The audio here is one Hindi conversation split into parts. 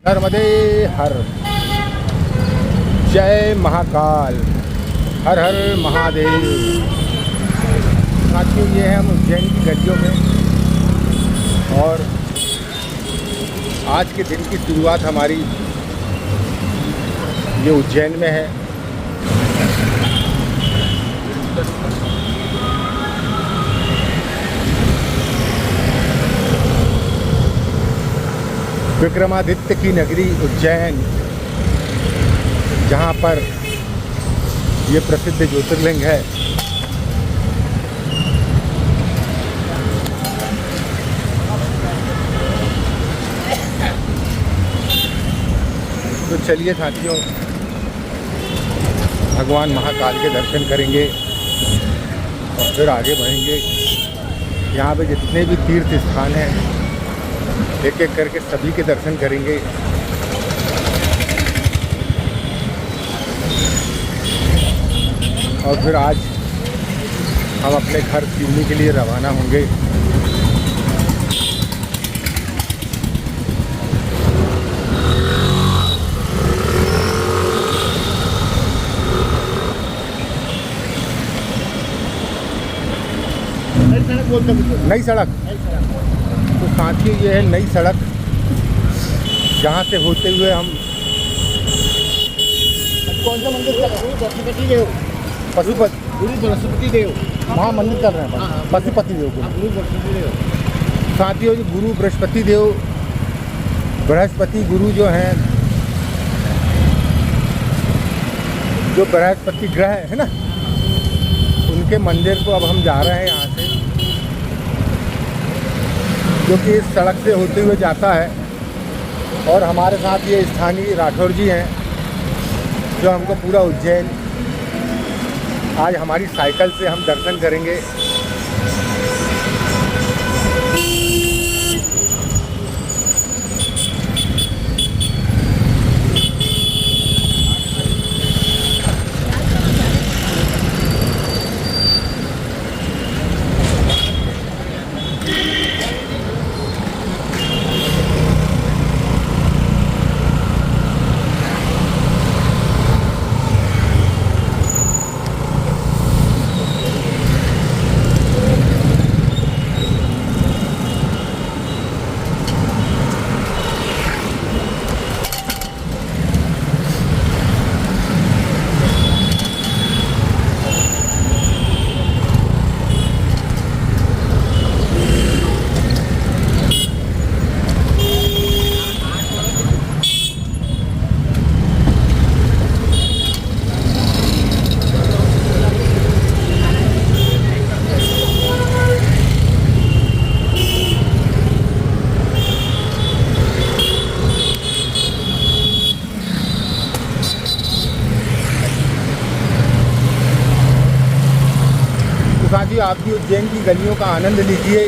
नर्मदे हर, जय महाकाल, हर हर महादेव। साथियों, ये है हम उज्जैन की गलियों में और आज के दिन की शुरुआत हमारी ये उज्जैन में है। विक्रमादित्य की नगरी उज्जैन, जहाँ पर ये प्रसिद्ध ज्योतिर्लिंग है। तो चलिए साथियों, भगवान महाकाल के दर्शन करेंगे और फिर आगे बढ़ेंगे। यहाँ पे जितने भी तीर्थ स्थान हैं एक एक करके सभी के दर्शन करेंगे। और फिर आज हम अपने घर सिवनी के लिए रवाना होंगे। नई सड़क, तो साथियों ये है नई सड़क, जहाँ से होते हुए हम कौन सा मंदिर चल रहा है? पशुपति देव, पशुपति देव वहाँ मंदिर चल रहे हैं। पशुपति देव को साथियों, जो गुरु बृहस्पति देव, बृहस्पति गुरु जो हैं, जो बृहस्पति ग्रह है ना, उनके मंदिर को अब हम जा रहे हैं यहाँ से, जो कि इस सड़क से होते हुए जाता है। और हमारे साथ ये स्थानीय राठौर जी हैं, जो हमको पूरा उज्जैन आज हमारी साइकिल से हम दर्शन करेंगे। साथियों, आप भी उज्जैन की गलियों का आनंद लीजिए।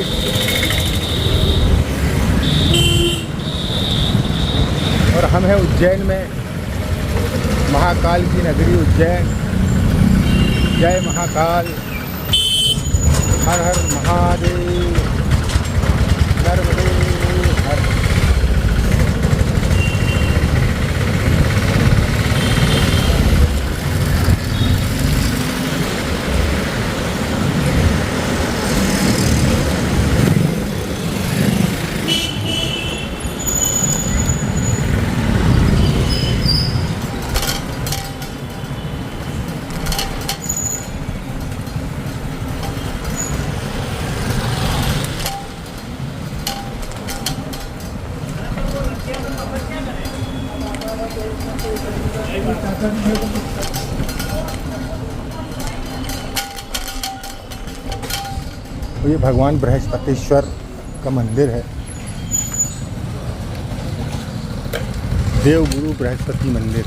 और हम हैं उज्जैन में, महाकाल की नगरी उज्जैन। जय महाकाल, हर हर महादेव, नर्मदे हर। ये भगवान बृहस्पतिश्वर का मंदिर है, देव गुरु बृहस्पति मंदिर।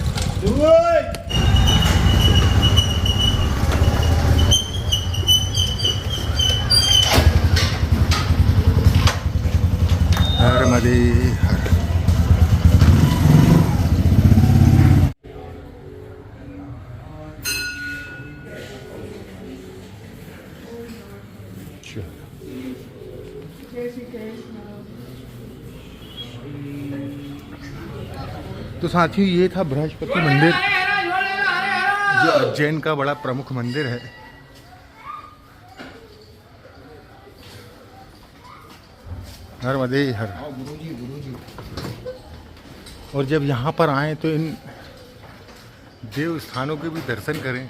नर्मदे हर। तो साथियों ये था बृहस्पति मंदिर, जो उज्जैन का बड़ा प्रमुख मंदिर है। नर्मदे हर। और जब यहाँ पर आएँ तो इन देव स्थानों के भी दर्शन करें।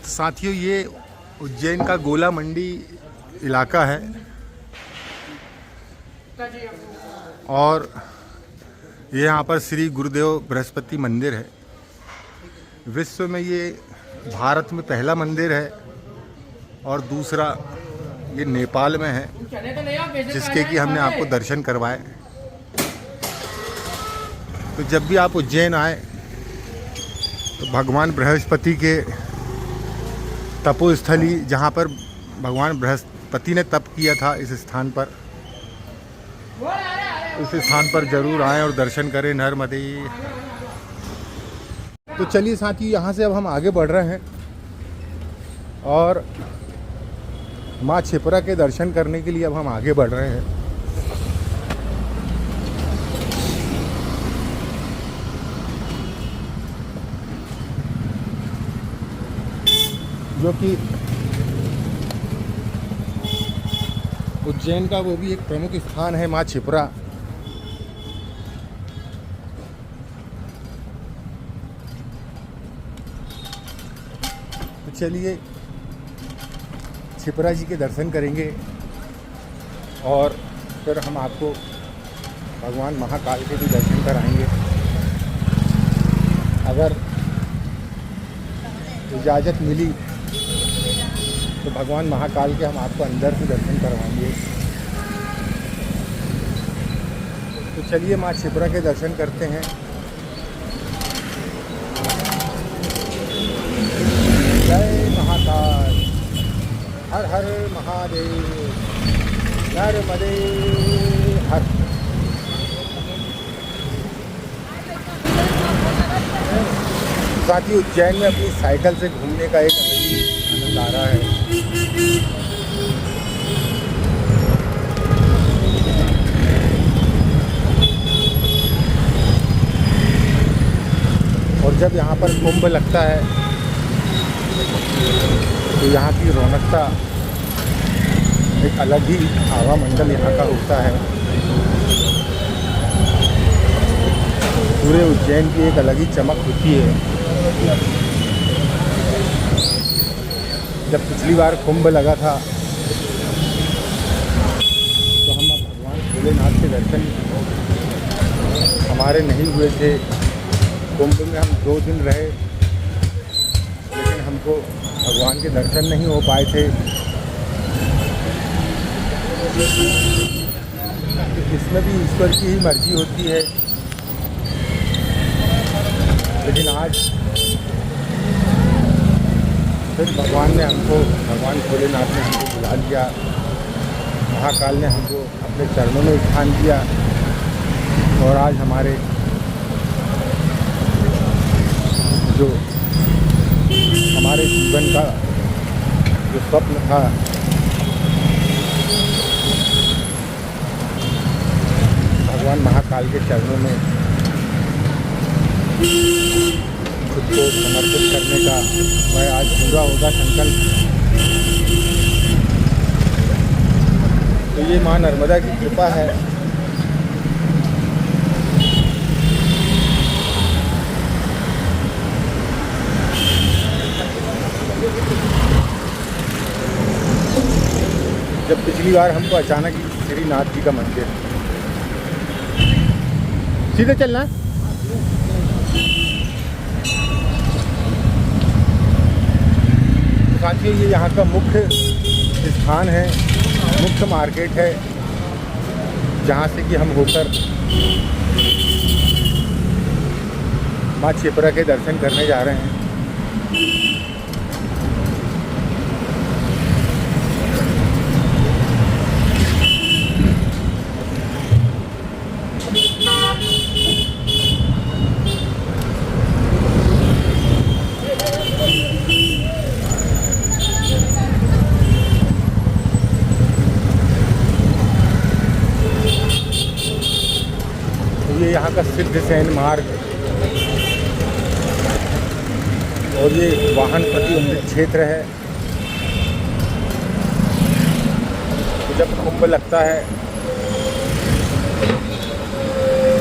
साथियों ये उज्जैन का गोला मंडी इलाका है और ये यहाँ पर श्री गुरुदेव बृहस्पति मंदिर है। विश्व में ये भारत में पहला मंदिर है और दूसरा ये नेपाल में है, जिसके कि हमने आपको दर्शन करवाए। तो जब भी आप उज्जैन आए तो भगवान बृहस्पति के तपोस्थली, जहाँ पर भगवान बृहस्पति ने तप किया था, इस स्थान पर ज़रूर आएँ और दर्शन करें। नर्मदे। तो चलिए साथी, यहाँ से अब हम आगे बढ़ रहे हैं और माँ क्षिप्रा के दर्शन करने के लिए अब हम आगे बढ़ रहे हैं। जो कि उज्जैन का वो भी एक प्रमुख स्थान है, माँ क्षिप्रा। तो चलिए क्षिप्रा जी के दर्शन करेंगे और फिर हम आपको भगवान महाकाल के भी दर्शन कराएंगे। अगर इजाज़त मिली तो भगवान महाकाल के हम आपको अंदर से दर्शन करवाएंगे। तो चलिए माँ क्षिप्रा के दर्शन करते हैं। जय महाकाल, हर हर महादेव, नर्मदे हर। साथ ही उज्जैन में अपनी साइकिल से घूमने का एक अलग ही आनंद आ रहा है। और जब यहाँ पर कुंभ लगता है तो यहाँ की रौनकता एक अलग ही हवा मंडल यहाँ का होता है। पूरे उज्जैन की एक अलग ही चमक होती है। जब पिछली बार कुंभ लगा था तो हम भगवान भोलेनाथ के दर्शन हमारे नहीं हुए थे। कुंभ में हम 2 दिन रहे, लेकिन हमको भगवान के दर्शन नहीं हो पाए थे। इसमें भी ईश्वर की ही मर्जी होती है। लेकिन आज फिर भगवान भोलेनाथ ने हमको बुला लिया, महाकाल ने हमको अपने चरणों में स्थान दिया और आज हमारे जीवन का जो स्वप्न था, भगवान महाकाल के चरणों में खुद को समर्पित करने का, वह आज पूरा होगा संकल्प। तो ये माँ नर्मदा की कृपा है। जब पिछली बार हमको अचानक श्रीनाथ जी का मंदिर, सीधे चलना है। साथियों ये यहाँ का मुख्य स्थान है, मुख्य मार्केट है, जहाँ से कि हम होकर माँ क्षिप्रा के दर्शन करने जा रहे हैं। ये यहाँ का सिद्ध सैन मार्ग और ये वाहन प्रतिबंधित क्षेत्र है। तो जब कुंभ लगता है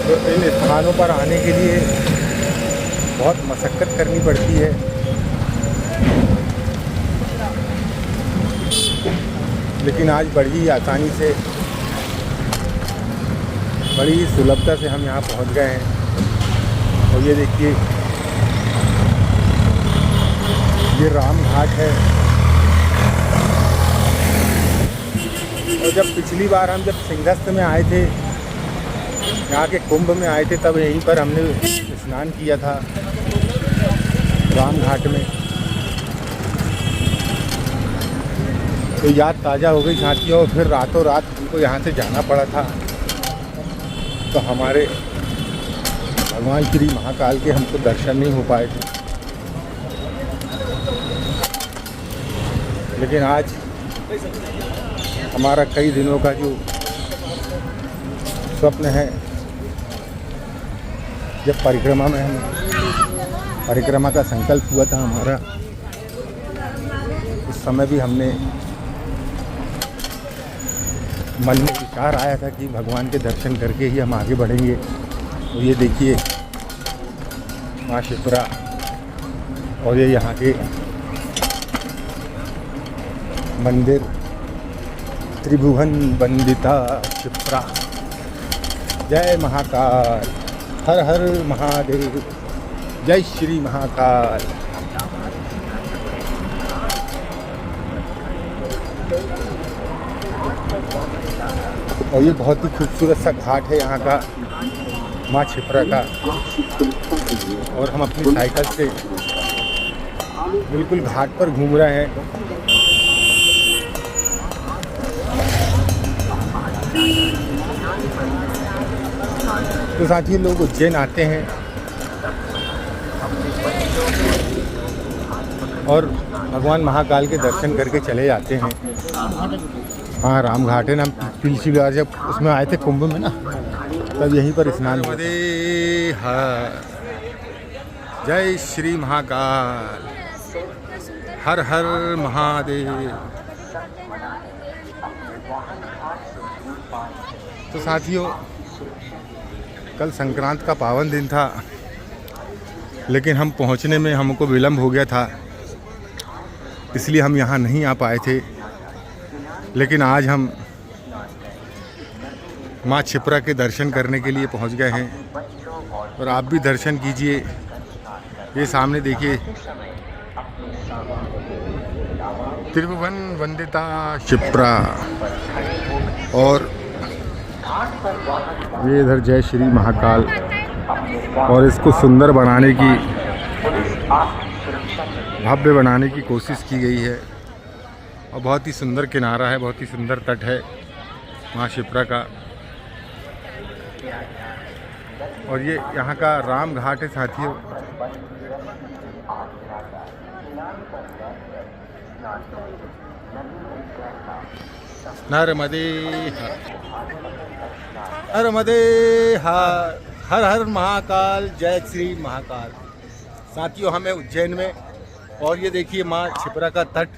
तो इन स्थानों पर आने के लिए बहुत मशक्क़त करनी पड़ती है। लेकिन आज बड़ी आसानी से, बड़ी सुलभता से हम यहाँ पहुँच गए हैं। और ये देखिए, ये राम घाट है। और जब पिछली बार हम जब सिंहस्थ में आए थे, यहाँ के कुंभ में आए थे, तब यहीं पर हमने स्नान किया था राम घाट में। तो याद ताज़ा हो गई साथियों। फिर रातों रात हमको यहाँ से जाना पड़ा था। तो हमारे भगवान श्री महाकाल के हमको दर्शन नहीं हो पाए थे। लेकिन आज हमारा कई दिनों का जो स्वप्न है, जब परिक्रमा में हम परिक्रमा का संकल्प हुआ था हमारा, उस समय भी हमने मन में विचार आया था कि भगवान के दर्शन करके ही हम आगे बढ़ेंगे। तो ये देखिए माँ शिप्रा, और ये यहाँ के मंदिर त्रिभुवन वंदिता शिप्रा। जय महाकाल, हर हर महादेव, जय श्री महाकाल। और ये बहुत ही खूबसूरत सा घाट है यहाँ का, माँ शिप्रा का। और हम अपनी साइकिल से बिल्कुल घाट पर घूम रहे हैं। तो साथियों, लोग उज्जैन आते हैं और भगवान महाकाल के दर्शन करके चले जाते हैं। हाँ, राम घाट है ना। पिछली बार जब उसमें आए थे कुंभ में ना, तब यहीं पर स्नान हुआ। जय श्री महाकाल, हर हर महादेव। तो साथियों, कल संक्रांत का पावन दिन था, लेकिन हम पहुंचने में हमको विलम्ब हो गया था, इसलिए हम यहाँ नहीं आ पाए थे। लेकिन आज हम माँ शिप्रा के दर्शन करने के लिए पहुंच गए हैं। और आप भी दर्शन कीजिए। ये सामने देखिए, त्रिभुवन वंदिता शिप्रा। और ये इधर जय श्री महाकाल। और इसको सुंदर बनाने की, भव्य बनाने की कोशिश की गई है। और बहुत ही सुंदर किनारा है, बहुत ही सुंदर तट है माँ शिप्रा का। और ये यहाँ का राम घाट है साथियों। नर्मदे नर्मदे हर, हर हर महाकाल, जय श्री महाकाल। साथियों, हमें उज्जैन में, और ये देखिए माँ शिप्रा का तट।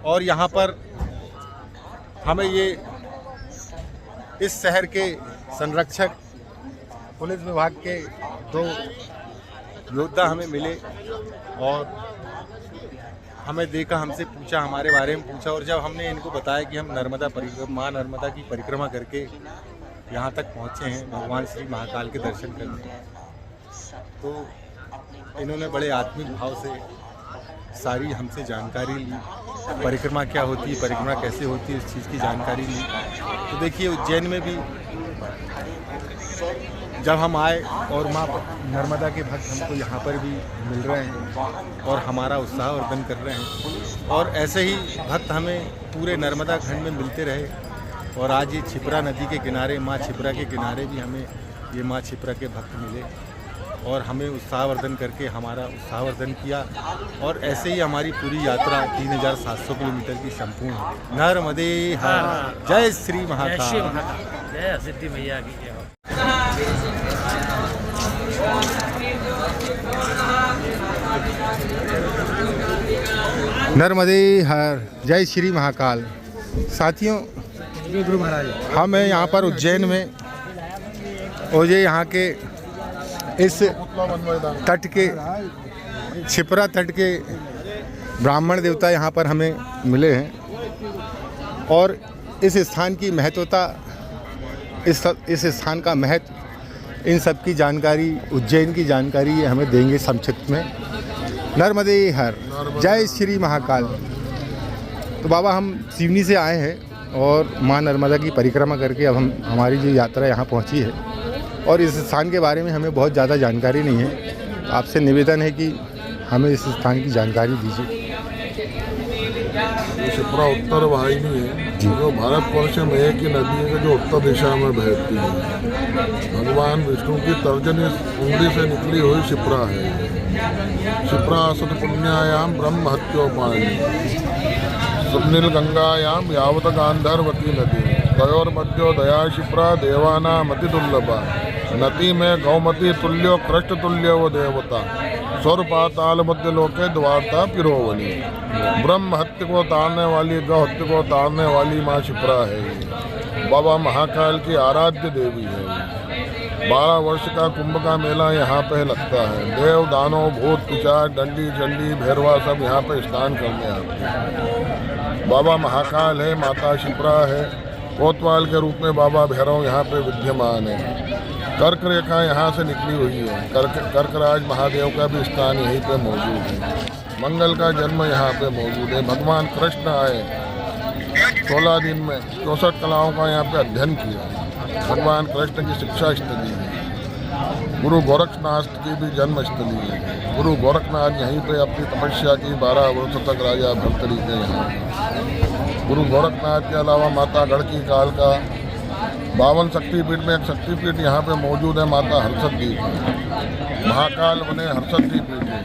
और यहाँ पर हमें ये इस शहर के संरक्षक पुलिस विभाग के 2 योद्धा हमें मिले और हमें देखा, हमसे पूछा, हमारे बारे में पूछा। और जब हमने इनको बताया कि हम माँ नर्मदा की परिक्रमा करके यहाँ तक पहुँचे हैं भगवान श्री महाकाल के दर्शन करने, तो इन्होंने बड़े आत्मिक भाव से सारी हमसे जानकारी ली। परिक्रमा क्या होती है, परिक्रमा कैसे होती है, इस चीज़ की जानकारी ली। तो देखिए, उज्जैन में भी जब हम आए और माँ नर्मदा के भक्त हमको यहाँ पर भी मिल रहे हैं और हमारा उत्साहवर्धन कर रहे हैं। और ऐसे ही भक्त हमें पूरे नर्मदा खंड में मिलते रहे। और आज ये शिप्रा नदी के किनारे, माँ शिप्रा के किनारे भी हमें ये माँ शिप्रा के भक्त मिले और हमें उत्साहवर्धन करके हमारा उत्साहवर्धन किया। और ऐसे ही हमारी पूरी यात्रा 3700 किलोमीटर की संपूर्ण है। नर्मदे हर, जय श्री महाकाल, जय सिद्धि मैया की जय। नर्मदे हर, जय श्री महाकाल। साथियों, गुरु महाराज हम हैं यहाँ पर उज्जैन में और ये यहाँ के इस तट के छिपरा तट के ब्राह्मण देवता यहाँ पर हमें मिले हैं और इस स्थान की महत्वता, इस स्थान का महत्व, इन सब की जानकारी, उज्जैन की जानकारी ये हमें देंगे संक्षिप्त में। नर्मदे हर, जय श्री महाकाल। तो बाबा, हम सिवनी से आए हैं और माँ नर्मदा की परिक्रमा करके अब हमारी जो यात्रा यहाँ पहुँची है और इस स्थान के बारे में हमें बहुत ज़्यादा जानकारी नहीं है। आपसे निवेदन है कि हमें इस स्थान की जानकारी दीजिए। शिप्रा उत्तर वाहिनी है जो भारतवर्ष में एक ही नदी है जो उत्तर दिशा में बहती है। भगवान विष्णु की तर्जनी उंगली से निकली हुई शिप्रा है। शिप्रा सत पुण्यायाम ब्रह्म हत्योपायनी सुनील गंगायाम यावत गांधर्वती नदी दयोर्मध्यो दया शिप्रा देवानाम अति दुर्लभा नदी में गौमती तुल्यो कृष्ण तुल्यो व देवता स्वर पाताल मध्य लोके द्वारता पिरोवनी। ब्रह्म हत्या को तारने वाली, गौ हत्या को तारने वाली माँ शिप्रा है। बाबा महाकाल की आराध्य देवी है। 12 वर्ष का कुंभ का मेला यहाँ पे लगता है। देव दानव भूत पिशाच डंडी चंडी भैरवा सब यहाँ पे स्नान करने आते हैं। बाबा महाकाल है, माता शिप्रा है, कोतवाल के रूप में बाबा भैरव यहाँ पे विद्यमान है। कर्क रेखा यहाँ से निकली हुई है। कर्कराज महादेव का भी स्थान यहीं पे मौजूद है। मंगल का जन्म यहाँ पे मौजूद है। भगवान कृष्ण आए 16 दिन में 64 कलाओं का यहाँ पे अध्ययन किया। भगवान कृष्ण की शिक्षा स्थली है। गुरु गोरखनाथ की भी जन्म स्थली है। गुरु गोरखनाथ यहीं पे अपनी तपस्या की 12 वर्ष तक राजा भर्तरी के यहाँ। गुरु गोरखनाथ के अलावा माता गढ़की काल का 52 शक्तिपीठ में एक शक्तिपीठ यहाँ पे मौजूद है, माता हरसद्दी की। महाकाल बने हरसद्दी पीठ है,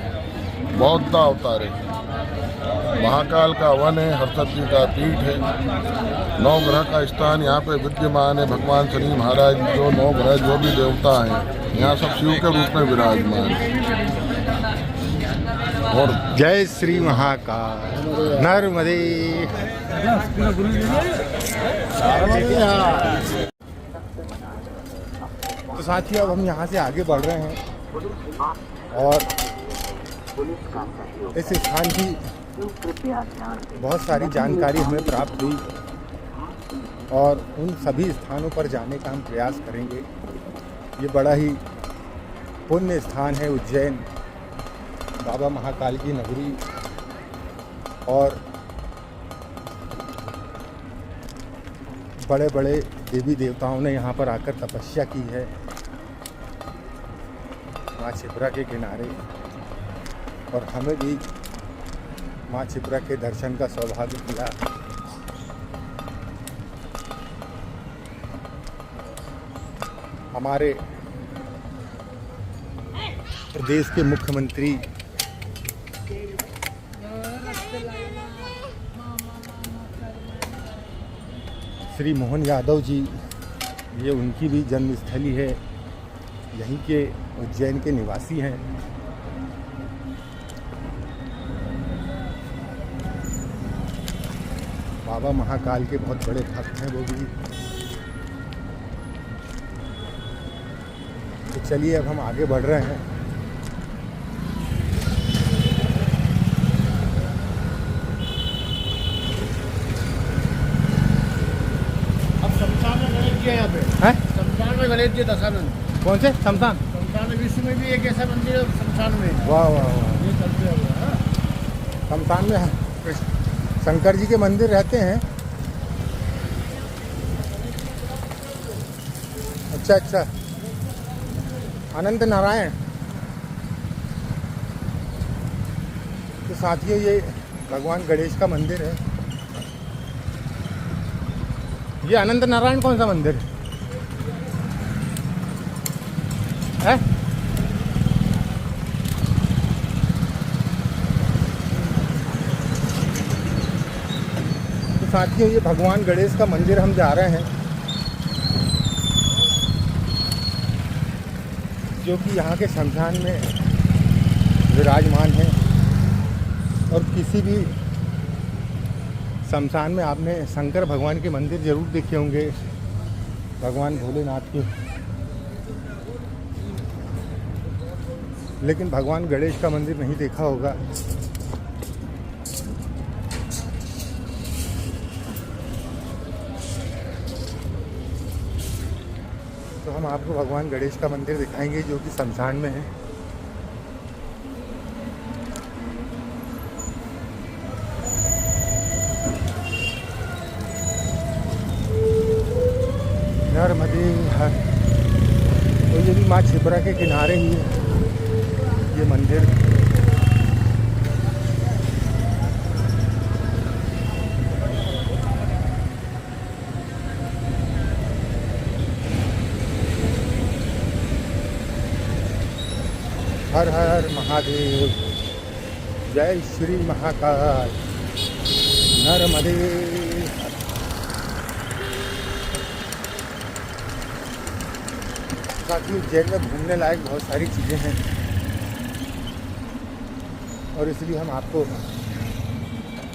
बौद्ध अवतार है। महाकाल का वन है, हरसद्दी का पीठ है। 9 ग्रह का स्थान यहाँ पे विद्यमान है। भगवान शनि महाराज जो 9 ग्रह जो भी देवता हैं यहाँ सब शिव के रूप में विराजमान है। और जय श्री महाकाल। नर्मदे। तो साथियों, अब हम यहाँ से आगे बढ़ रहे हैं और इस स्थान की बहुत सारी जानकारी हमें प्राप्त हुई और उन सभी स्थानों पर जाने का हम प्रयास करेंगे। ये बड़ा ही पुण्य स्थान है उज्जैन, बाबा महाकाल की नगरी, और बड़े बड़े देवी देवताओं ने यहाँ पर आकर तपस्या की है माँ छिपरा के किनारे, और हमें भी माँ छिपरा के दर्शन का सौभाग्य मिला। हमारे प्रदेश के मुख्यमंत्री श्री मोहन यादव जी, ये उनकी भी जन्मस्थली है, यहीं के उज्जैन के निवासी हैं। बाबा महाकाल के बहुत बड़े भक्त हैं वो भी। तो चलिए अब हम आगे बढ़ रहे हैं। यहाँ पे हैं? शमशान में गणेश जी दशानंद। कौन से शमशान? शमशान विश्व में भी एक ऐसा मंदिर है शमशान में। वाह वाह वाह। ये चलते हुए शमशान में शंकर जी के मंदिर रहते हैं। अच्छा अच्छा, अनंत नारायण। तो साथियों, ये भगवान गणेश का मंदिर है। ये अनंत नारायण कौन सा मंदिर है? तो साथियों, ये भगवान गणेश का मंदिर हम जा रहे हैं, जो कि यहाँ के शमशान में विराजमान है। और किसी भी शमशान में आपने शंकर भगवान के मंदिर जरूर देखे होंगे, भगवान भोलेनाथ के, लेकिन भगवान गणेश का मंदिर नहीं देखा होगा। तो हम आपको भगवान गणेश का मंदिर दिखाएंगे जो कि शमशान में है। नर्मदे हर, तो ये भी माँ छिपरा के किनारे ही है ये मंदिर। हर हर महादेव, जय श्री महाकाल, नर्मदे हर। साथियों, उज्जैन में घूमने लायक बहुत सारी चीज़ें हैं और इसलिए हम आपको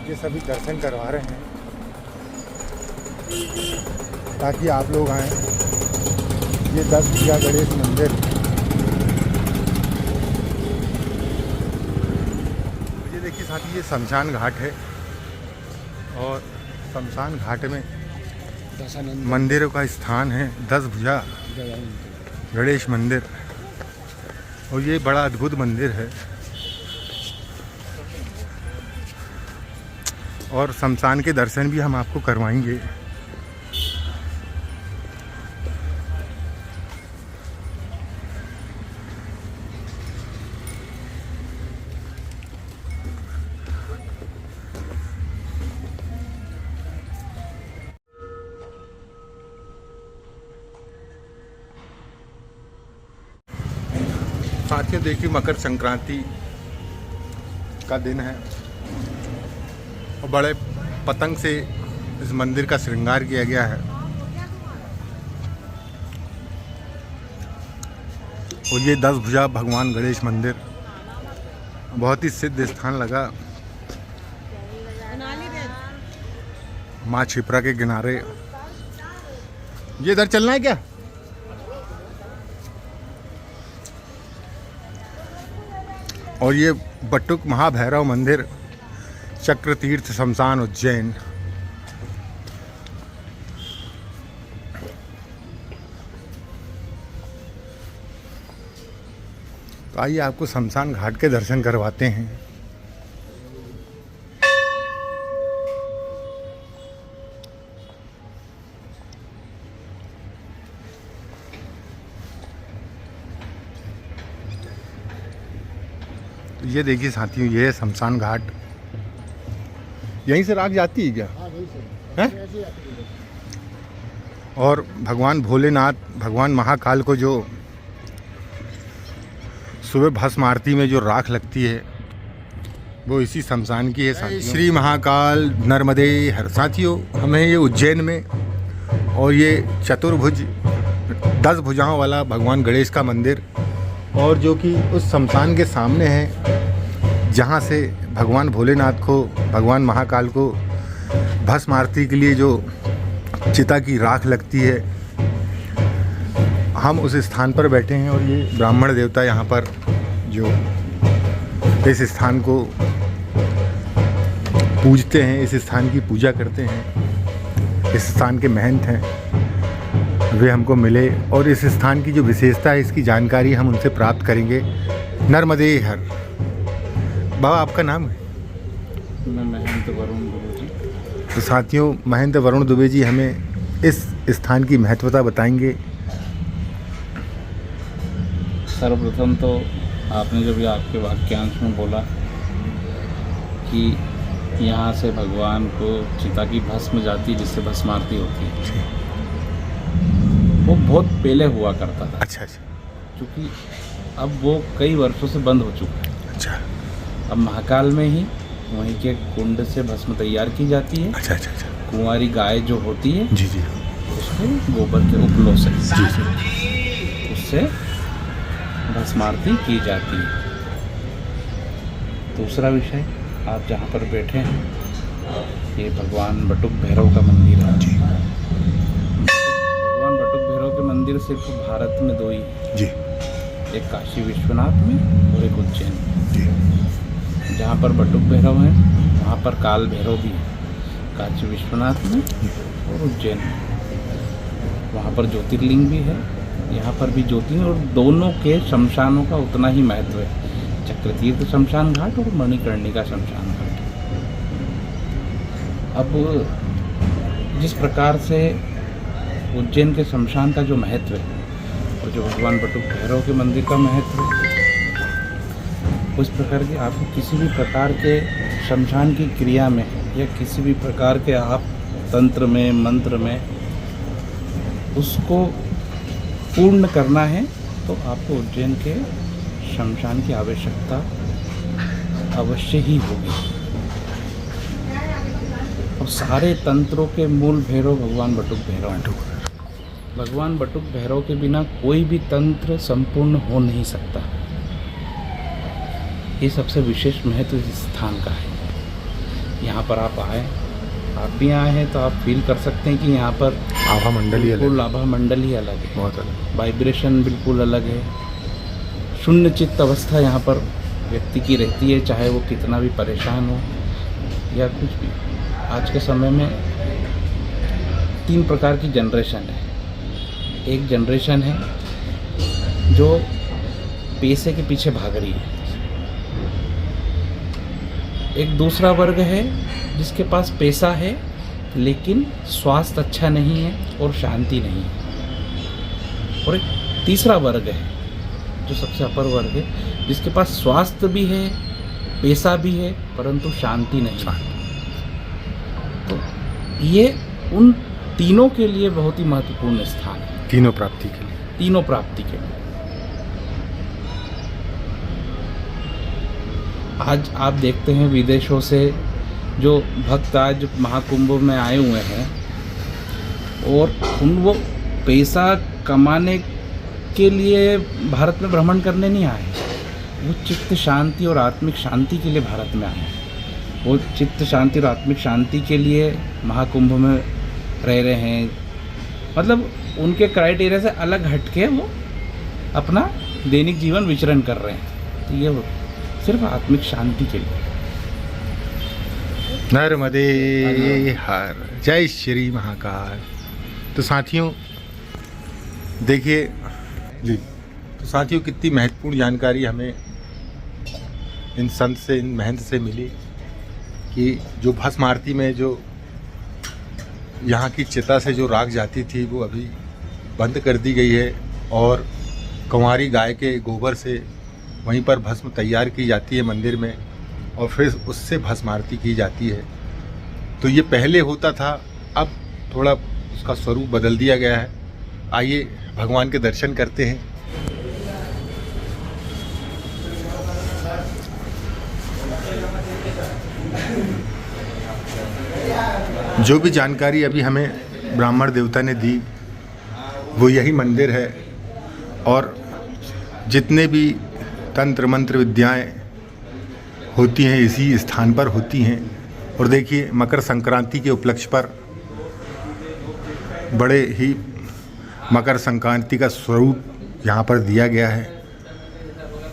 ये सभी दर्शन करवा रहे हैं ताकि आप लोग आएँ। ये 10 भुजा गणेश मंदिर, ये देखिए साथी, ये शमशान घाट है और शमशान घाट में मंदिरों का स्थान है 10 भुजा गणेश मंदिर, और ये बड़ा अद्भुत मंदिर है और शमशान के दर्शन भी हम आपको करवाएंगे। साथियों देखिए, मकर संक्रांति का दिन है और बड़े पतंग से इस मंदिर का श्रृंगार किया गया है और ये 10 भुजा भगवान गणेश मंदिर बहुत ही सिद्ध स्थान लगा माँ छिपरा के किनारे। ये इधर चलना है क्या? और ये बटुक महाभैरव मंदिर, चक्र तीर्थ शमशान उज्जैन। तो आइए आपको शमशान घाट के दर्शन करवाते हैं। तो ये देखिए साथियों, ये है शमशान घाट। यहीं से राख जाती है क्या? है? और भगवान भोलेनाथ, भगवान महाकाल को जो सुबह भस्म आरती में जो राख लगती है वो इसी शमशान की है साथियों। श्री महाकाल नर्मदे हर। साथियों, हमें ये उज्जैन में और ये चतुर्भुज 10 भुजाओं वाला भगवान गणेश का मंदिर, और जो कि उस शमशान के सामने है जहाँ से भगवान भोलेनाथ को, भगवान महाकाल को भस्म आरती के लिए जो चिता की राख लगती है, हम उस स्थान पर बैठे हैं। और ये ब्राह्मण देवता यहाँ पर जो इस स्थान को पूजते हैं, इस स्थान की पूजा करते हैं, इस स्थान के महंत हैं, वे हमको मिले और इस स्थान की जो विशेषता है इसकी जानकारी हम उनसे प्राप्त करेंगे। नर्मदे हर। बाबा, आपका नाम है? मैं महंत वरुण दुबे जी। तो साथियों, महंत वरुण दुबे जी हमें इस स्थान की महत्वता बताएंगे। सर्वप्रथम तो आपने जो भी आपके वाक्यांश में बोला कि यहाँ से भगवान को चिता की भस्म जाती, जिससे भस्म आरती होती है, वो बहुत पहले हुआ करता था। अच्छा। क्योंकि अब वो कई वर्षों से बंद हो चुका है। अच्छा। अब महाकाल में ही वहीं के कुंड से भस्म तैयार की जाती है। अच्छा। कुंवारी गाय जो होती है, जी, उसको गोबर के उपलों से जी। उससे भस्म आरती की जाती है। दूसरा विषय, आप जहाँ पर बैठे हैं ये भगवान बटुक भैरव का मंदिर है। भगवान बटुक भैरव के मंदिर सिर्फ भारत में 2 ही हैं। जी एक काशी विश्वनाथ में और एक उज्जैन में। जी जहाँ पर बटुक भैरव हैं वहाँ पर काल भैरव भी है, काशी विश्वनाथ में और उज्जैन में। वहाँ पर ज्योतिर्लिंग भी है, यहाँ पर भी ज्योतिर्लिंग, और दोनों के शमशानों का उतना ही महत्व है। चक्रतीर्थ शमशान घाट और मणिकर्णिका शमशान घाट। अब जिस प्रकार से उज्जैन के शमशान का जो महत्व है और जो भगवान बटुक भैरव के मंदिर का महत्व है, उस प्रकार के आपको किसी भी प्रकार के शमशान की क्रिया में या किसी भी प्रकार के आप तंत्र में मंत्र में उसको पूर्ण करना है तो आपको उज्जैन के शमशान की आवश्यकता अवश्य ही होगी। और सारे तंत्रों के मूल भैरव भगवान बटुक भैरव हैं। भगवान बटुक भैरव के बिना कोई भी तंत्र संपूर्ण हो नहीं सकता। ये सबसे विशेष महत्व इस स्थान का है। यहाँ पर आप आए, आप भी आए हैं तो आप फील कर सकते हैं कि यहाँ पर आभा मंडल ही अलग, बिल्कुल आभा मंडल ही अलग है, बहुत अलग, वाइब्रेशन बिल्कुल अलग है। शून्य चित्त अवस्था यहाँ पर व्यक्ति की रहती है, चाहे वो कितना भी परेशान हो या कुछ भी। आज के समय में 3 प्रकार की जनरेशन है। एक जनरेशन है जो पैसे के पीछे भाग रही है, एक दूसरा वर्ग है जिसके पास पैसा है लेकिन स्वास्थ्य अच्छा नहीं है और शांति नहीं है, और एक तीसरा वर्ग है जो सबसे अपर वर्ग है जिसके पास स्वास्थ्य भी है, पैसा भी है, परंतु शांति नहीं है। तो ये उन तीनों के लिए बहुत ही महत्वपूर्ण स्थान है, तीनों प्राप्ति के लिए। तीनों प्राप्ति के लिए। आज आप देखते हैं विदेशों से जो भक्त आज महाकुंभ में आए हुए हैं और वो पैसा कमाने के लिए भारत में भ्रमण करने नहीं आए, वो चित्त शांति और आत्मिक शांति के लिए भारत में आए। वो चित्त शांति और आत्मिक शांति के लिए महाकुंभ में रह रहे हैं। मतलब उनके क्राइटेरिया से अलग हटके वो अपना दैनिक जीवन विचरण कर रहे हैं। तो ये सिर्फ आत्मिक शांति के लिए। नर्मदे हर, जय श्री महाकाल। तो साथियों देखिए जी, तो साथियों कितनी महत्वपूर्ण जानकारी हमें इन संत से, इन महंत से मिली कि जो भस्म आरती में जो यहाँ की चिता से जो राख जाती थी वो अभी बंद कर दी गई है और कंवारी गाय के गोबर से वहीं पर भस्म तैयार की जाती है मंदिर में और फिर उससे भस्म आरती की जाती है। तो ये पहले होता था, अब थोड़ा उसका स्वरूप बदल दिया गया है। आइए भगवान के दर्शन करते हैं। जो भी जानकारी अभी हमें ब्राह्मण देवता ने दी वो यही मंदिर है और जितने भी तंत्र मंत्र विद्याएं होती हैं इसी स्थान पर होती हैं। और देखिए मकर संक्रांति के उपलक्ष्य पर बड़े ही मकर संक्रांति का स्वरूप यहाँ पर दिया गया है।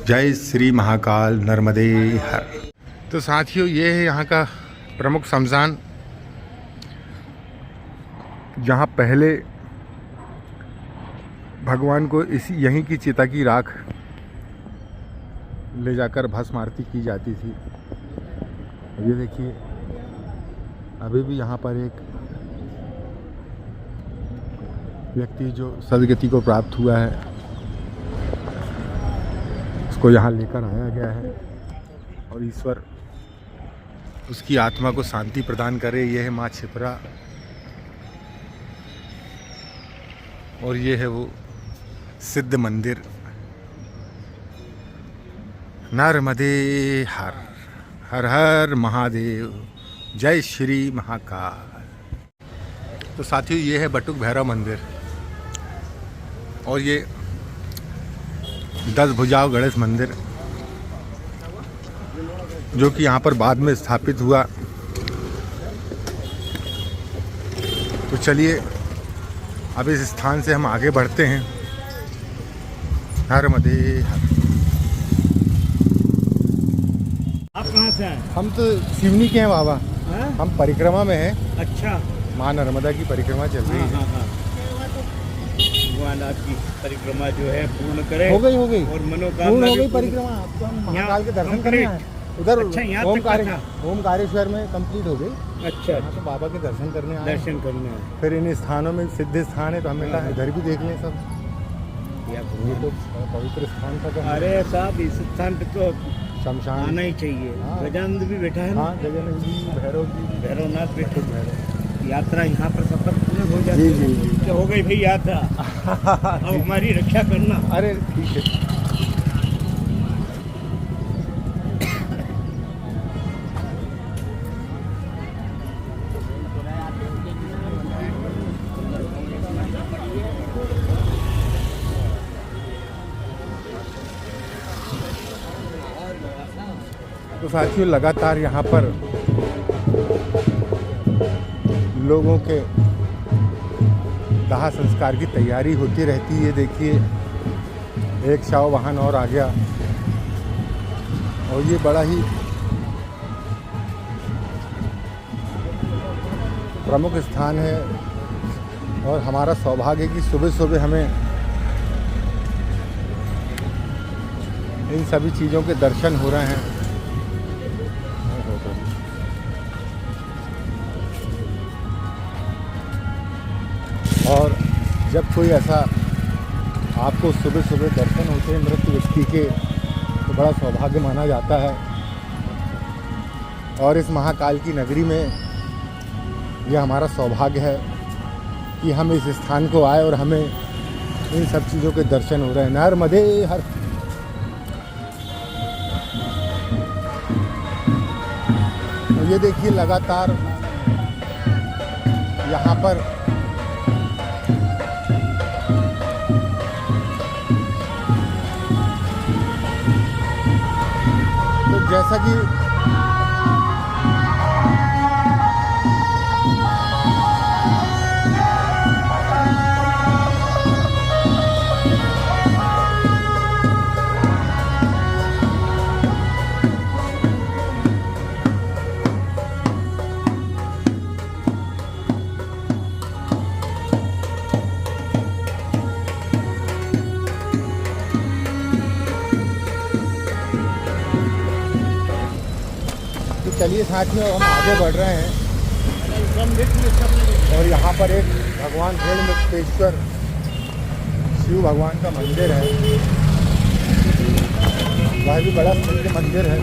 जय श्री महाकाल, नर्मदे हर। तो साथियों ये है यहाँ का प्रमुख शमशान, जहाँ पहले भगवान को यहीं की चिता की राख ले जाकर भस्म आरती की जाती थी। ये देखिए अभी भी यहाँ पर एक व्यक्ति जो सदगति को प्राप्त हुआ है उसको यहाँ लेकर आया गया है और ईश्वर उसकी आत्मा को शांति प्रदान करे। यह है माँ क्षिप्रा और ये है वो सिद्ध मंदिर। नर्मदे हर, हर हर महादेव, जय श्री महाकाल। तो साथियों ये है बटुक भैरव मंदिर और ये 10 भुजाओं गणेश मंदिर जो कि यहाँ पर बाद में स्थापित हुआ तो चलिए अब इस स्थान से हम आगे बढ़ते हैं। नर्मदे हर। आप कहाँ से आए हम तो सिवनी के हैं बाबा, हैं? हम परिक्रमा में हैं। अच्छा। माँ नर्मदा की परिक्रमा चल रही है। हाँ। भगवान आपकी परिक्रमा जो है पूर्ण करे। हो गई और पूर्ण मनोकामना हो भी गई पूर्ण- परिक्रमा। अब तो हम महाकाल के दर्शन complete। करने आए। उधर अच्छा, यहाँ तक ओमकारेश्वर में कंप्लीट हो गई। अच्छा यहाँ तो बाबा के दर्शन करने आए। दर्शन करने आए। फिर इन स्थानों में सिद्ध स्थान है तो हमने कहा इधर भी देख लें सब। या ये तो पवित्र स्थान था। तो अरे साहब इस स्थान पे तो शमशान। आना ही चाहिए। हाँ। गजानंद भी बैठा है ना, हाँ, गजानन जी, भैरव जी, भैरवनाथ बैठे। भैरव। यात्रा यहाँ पर सफर पूर्ण हो जाती जी, जी। तो हो गई भाई यात्रा। अब हमारी रक्षा करना। अरे ठीक है। तो साथियों लगातार यहाँ पर लोगों के दाह संस्कार की तैयारी होती रहती है। देखिए एक शव वाहन और आ गया और ये बड़ा ही प्रमुख स्थान है और हमारा सौभाग्य है कि सुबह सुबह हमें इन सभी चीज़ों के दर्शन हो रहे हैं। और जब कोई ऐसा आपको सुबह सुबह दर्शन होते हैं मृत व्यक्ति के तो बड़ा सौभाग्य माना जाता है। और इस महाकाल की नगरी में यह हमारा सौभाग्य है कि हम इस स्थान को आए और हमें इन सब चीज़ों के दर्शन हो रहे हैं। नर्मदे हर। तो ये देखिए लगातार यहाँ पर जैसा कि चलिए साथियों हम आगे बढ़ रहे हैं और यहाँ पर एक भगवान ऋणमुक्तेश्वर शिव भगवान का मंदिर है। वह भी बड़ा सुंदर मंदिर है।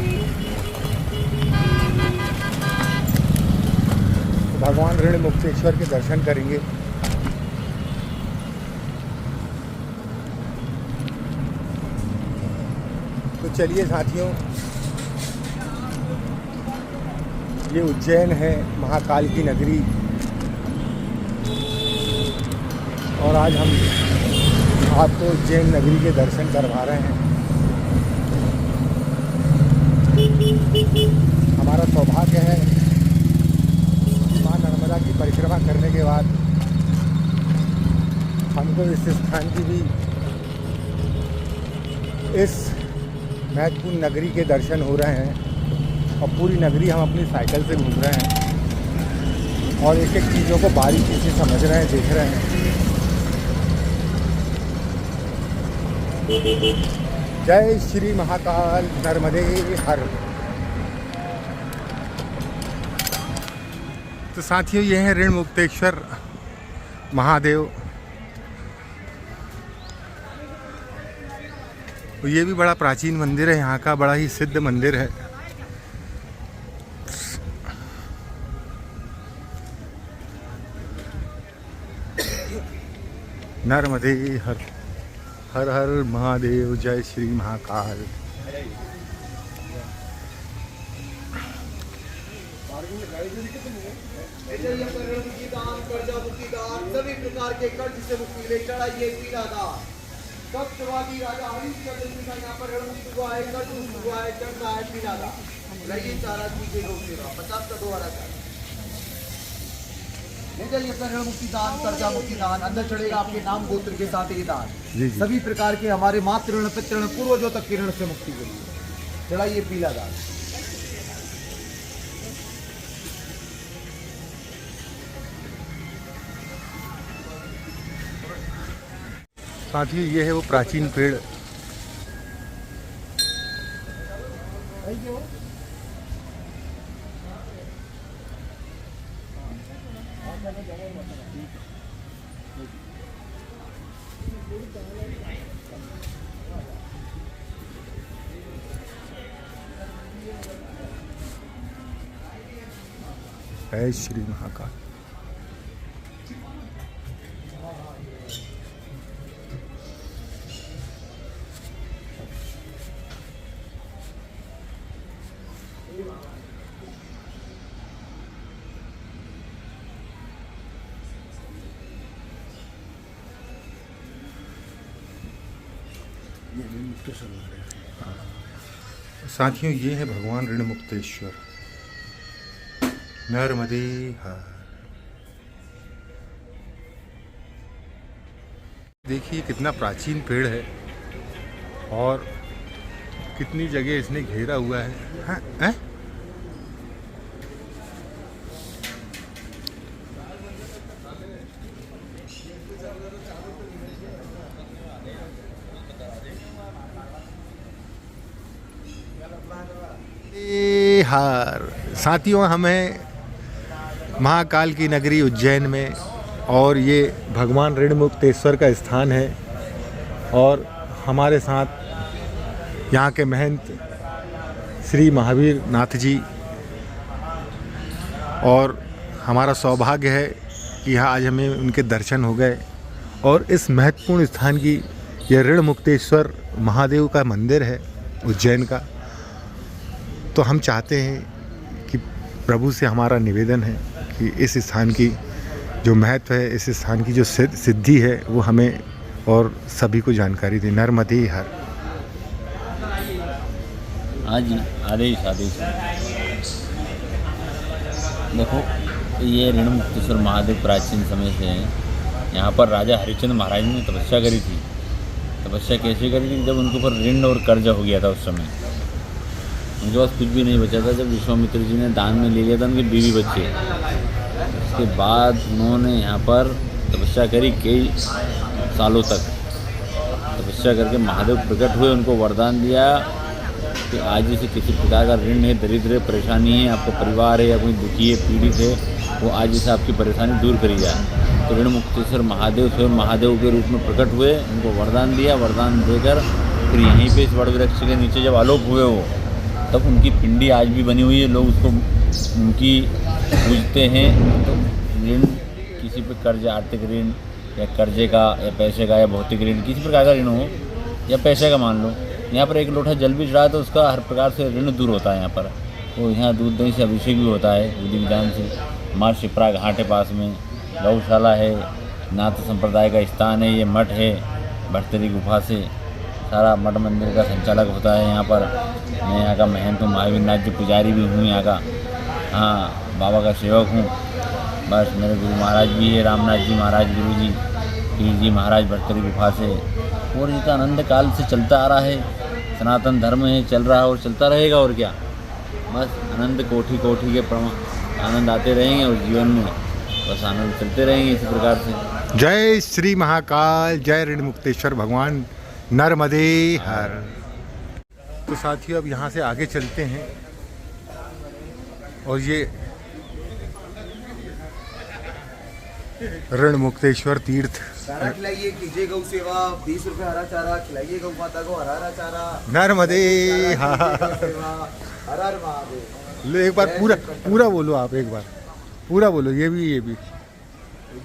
तो भगवान ऋणमुक्तेश्वर के दर्शन करेंगे। तो चलिए साथियों ये उज्जैन है महाकाल की नगरी और आज हम आपको उज्जैन नगरी के दर्शन करवा रहे हैं। हमारा सौभाग्य है कि माँ नर्मदा की परिक्रमा करने के बाद हमको इस स्थान की भी इस महत्वपूर्ण नगरी के दर्शन हो रहे हैं और पूरी नगरी हम अपनी साइकिल से घूम रहे हैं और एक एक चीज़ों को बारीकी से समझ रहे हैं, देख रहे हैं। जय श्री महाकाल नर्मदे हर। तो साथियों ये हैं ऋणमुक्तेश्वर महादेव। तो ये भी बड़ा प्राचीन मंदिर है, यहाँ का बड़ा ही सिद्ध मंदिर है। नर्मदे हर। हर हर महादेव। जय श्री महाकाल। सभी प्रकार के कर्ज से मुक्ति ले चढ़ाइए पीलादार। सत्यवादी राजा हरिश्चंद्र जी का यहाँ पर रणमुक्त हुआ है, कर्ज मुक्त हुआ है, चढ़ता है पीलादार। रहिए सारा जी के लोग 50 का दोबारा ले जाइए अपना ऋण मुक्ति दान, कर्जा मुक्ति दान, अंदर चढ़ेगा आपके नाम गोत्र के साथ ये दान। जी, जी। सभी प्रकार के हमारे मातृ ऋण, पितृ ऋण, पूर्वजों तक के ऋण से मुक्ति के लिए चढ़ाइए पीला दान। साथ ही ये है वो प्राचीन पेड़। जय श्री महाकाल। साथियों, ये है भगवान ऋण मुक्तेश्वर, नर्मदे हर। देखिए कितना प्राचीन पेड़ है और कितनी जगह इसने घेरा हुआ है। हाँ, हैं? हार। साथियों, हमें महाकाल की नगरी उज्जैन में, और ये भगवान ऋण मुक्तेश्वर का स्थान है, और हमारे साथ यहाँ के महंत श्री महावीर नाथ जी, और हमारा सौभाग्य है कि यहाँ आज हमें उनके दर्शन हो गए। और इस महत्वपूर्ण स्थान की यह ऋण मुक्तेश्वर महादेव का मंदिर है उज्जैन का। तो हम चाहते हैं कि प्रभु से हमारा निवेदन है कि इस स्थान की जो महत्व है, इस स्थान की जो सिद्धि है, वो हमें और सभी को जानकारी दें। नर्मदे हर। हाँ जी, आदेश आदेश। देखो, ये ऋण मुक्तेश्वर महादेव प्राचीन समय से हैं। यहाँ पर राजा हरिश्चंद्र महाराज ने तपस्या करी थी। तपस्या कैसे करी थी? जब उनके ऊपर ऋण और कर्जा हो गया था, उस समय उनके पास कुछ भी नहीं बचा था। जब विश्वामित्र जी ने दान में ले लिया था उनके बीवी बच्चे, उसके बाद उन्होंने यहाँ पर तपस्या करी कई सालों तक। तपस्या करके महादेव प्रकट हुए, उनको वरदान दिया कि आज जैसे किसी प्रकार का ऋण है, दरिद्र है, परेशानी है, आपका परिवार है या कोई दुखी है, पीड़ित है, वो आज जैसे आपकी परेशानी दूर करी जाए। तो ऋण मुक्तेश्वर महादेव स्वयं महादेव के रूप में प्रकट हुए, उनको वरदान दिया। वरदान देकर फिर यहीं पे इस वड़ वृक्ष के नीचे जब आलोक हुए वो, तब उनकी पिंडी आज भी बनी हुई है। लोग उसको उनकी पूजते हैं। तो ऋण, किसी पे कर्ज, आर्थिक ऋण या कर्जे का या पैसे का या भौतिक ऋण, किसी प्रकार का ऋण हो या पैसे का मान लो, यहाँ पर एक लोटा जल भी चढ़ा तो उसका हर प्रकार से ऋण दूर होता है यहाँ पर। तो यहाँ दूध दही से अभिषेक भी होता है विधि विधान से। माँ शिप्रा घाट है, पास में गौशाला है, नाथ संप्रदाय का स्थान है, ये मठ है। भटतरी गुफा से सारा मठ मंदिर का संचालक होता है यहाँ पर। मैं यहाँ का महंत हूँ, महावीर नाथ जी पुजारी भी हूँ यहाँ का। हाँ, बाबा का सेवक हूँ। बस मेरे गुरु महाराज भी है, रामनाथ जी महाराज गुरु जी, पीर जी महाराज भटतरी गुफा से। और इसका आनंद काल से चलता आ रहा है, सनातन धर्म है, चल रहा है और चलता रहेगा। और क्या, बस आनंद कोटि कोटि के आनंद आते रहेंगे और जीवन में बस आनंद चलते रहेंगे इसी प्रकार से। जय श्री महाकाल, जय ऋण मुक्तेश्वर भगवान, नर्मदे हर। तो साथियों, अब यहाँ से आगे चलते हैं और ये ऋण मुक्तेश्वर तीर्थ। चारा खिलाइए, कीजिए गौ सेवा, 20 रुपये हरा चारा खिलाइए, गौ माता को हरा हरा चारा। नर्मदे हर। हर हर महादेव। लो एक बार पूरा बोलो, आप एक बार पूरा बोलो। ये भी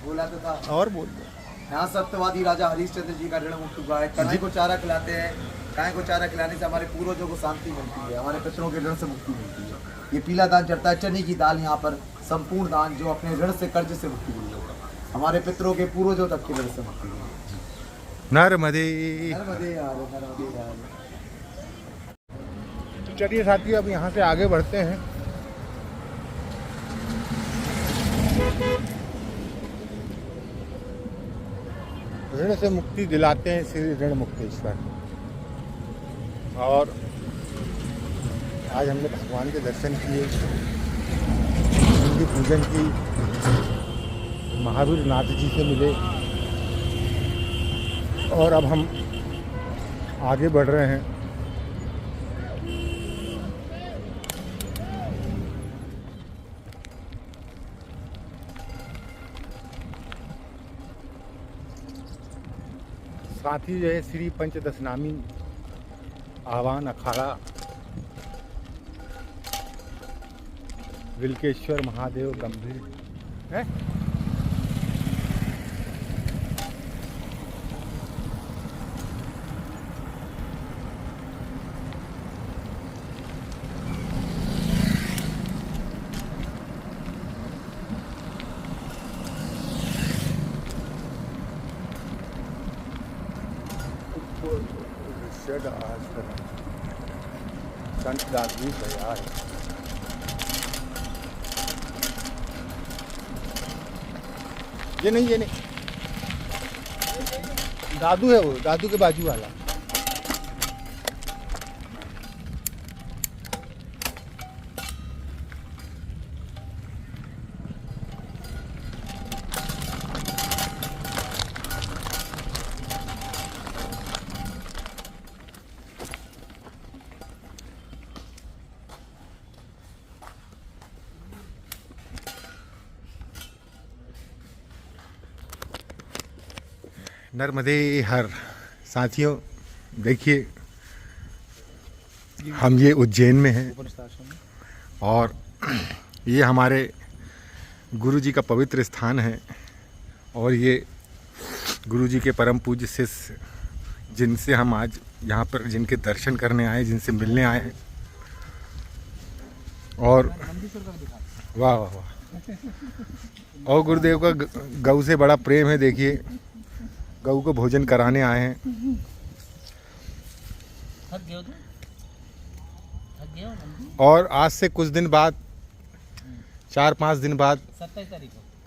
बोला तो था, और बोल दो। यहाँ सत्यवादी राजा हरिश्चंद्र जी का ऋण मुक्त हुआ है। गाय को चारा खिलाते हैं। गाय को चारा खिलाने से हमारे पूर्वजों को शांति मिलती है, हमारे पितरों के ऋण से मुक्ति मिलती है। ये पीला दान चढ़ता है, चने की दाल यहाँ पर, संपूर्ण दान जो अपने ऋण से, कर्ज से मुक्ति मिली है, हमारे पितरों के पूर्वजों तक के ऋण से मुक्ति मिली। नर्मदे। नर्मदे हर, नर्मदे हर। तो चलिए साथियों, अब यहाँ से आगे बढ़ते हैं। ऋण से मुक्ति दिलाते हैं श्री ऋण मुक्तेश्वर। और आज हमने भगवान के दर्शन किए, उनकी पूजन की, महावीर नाथ जी से मिले और अब हम आगे बढ़ रहे हैं। साथ ही जो है श्री पंचदशनामी आह्वान अखाड़ा विल्केश्वर महादेव गंभीर है। संत दास जी तैयार है। ये नहीं दादू है, वो दादू के बाजू वाला। नर्मदे हर। साथियों देखिए, हम ये उज्जैन में हैं और ये हमारे गुरु जी का पवित्र स्थान है और ये गुरु जी के परम पूज्य शिष्य जिनसे हम आज यहाँ पर जिनके दर्शन करने आए, जिनसे मिलने आए हैं। और वाह वाह वाह। और गुरुदेव का गऊ से बड़ा प्रेम है। देखिए, गऊ को भोजन कराने आए हैं। और आज से कुछ दिन बाद, 4-5 दिन बाद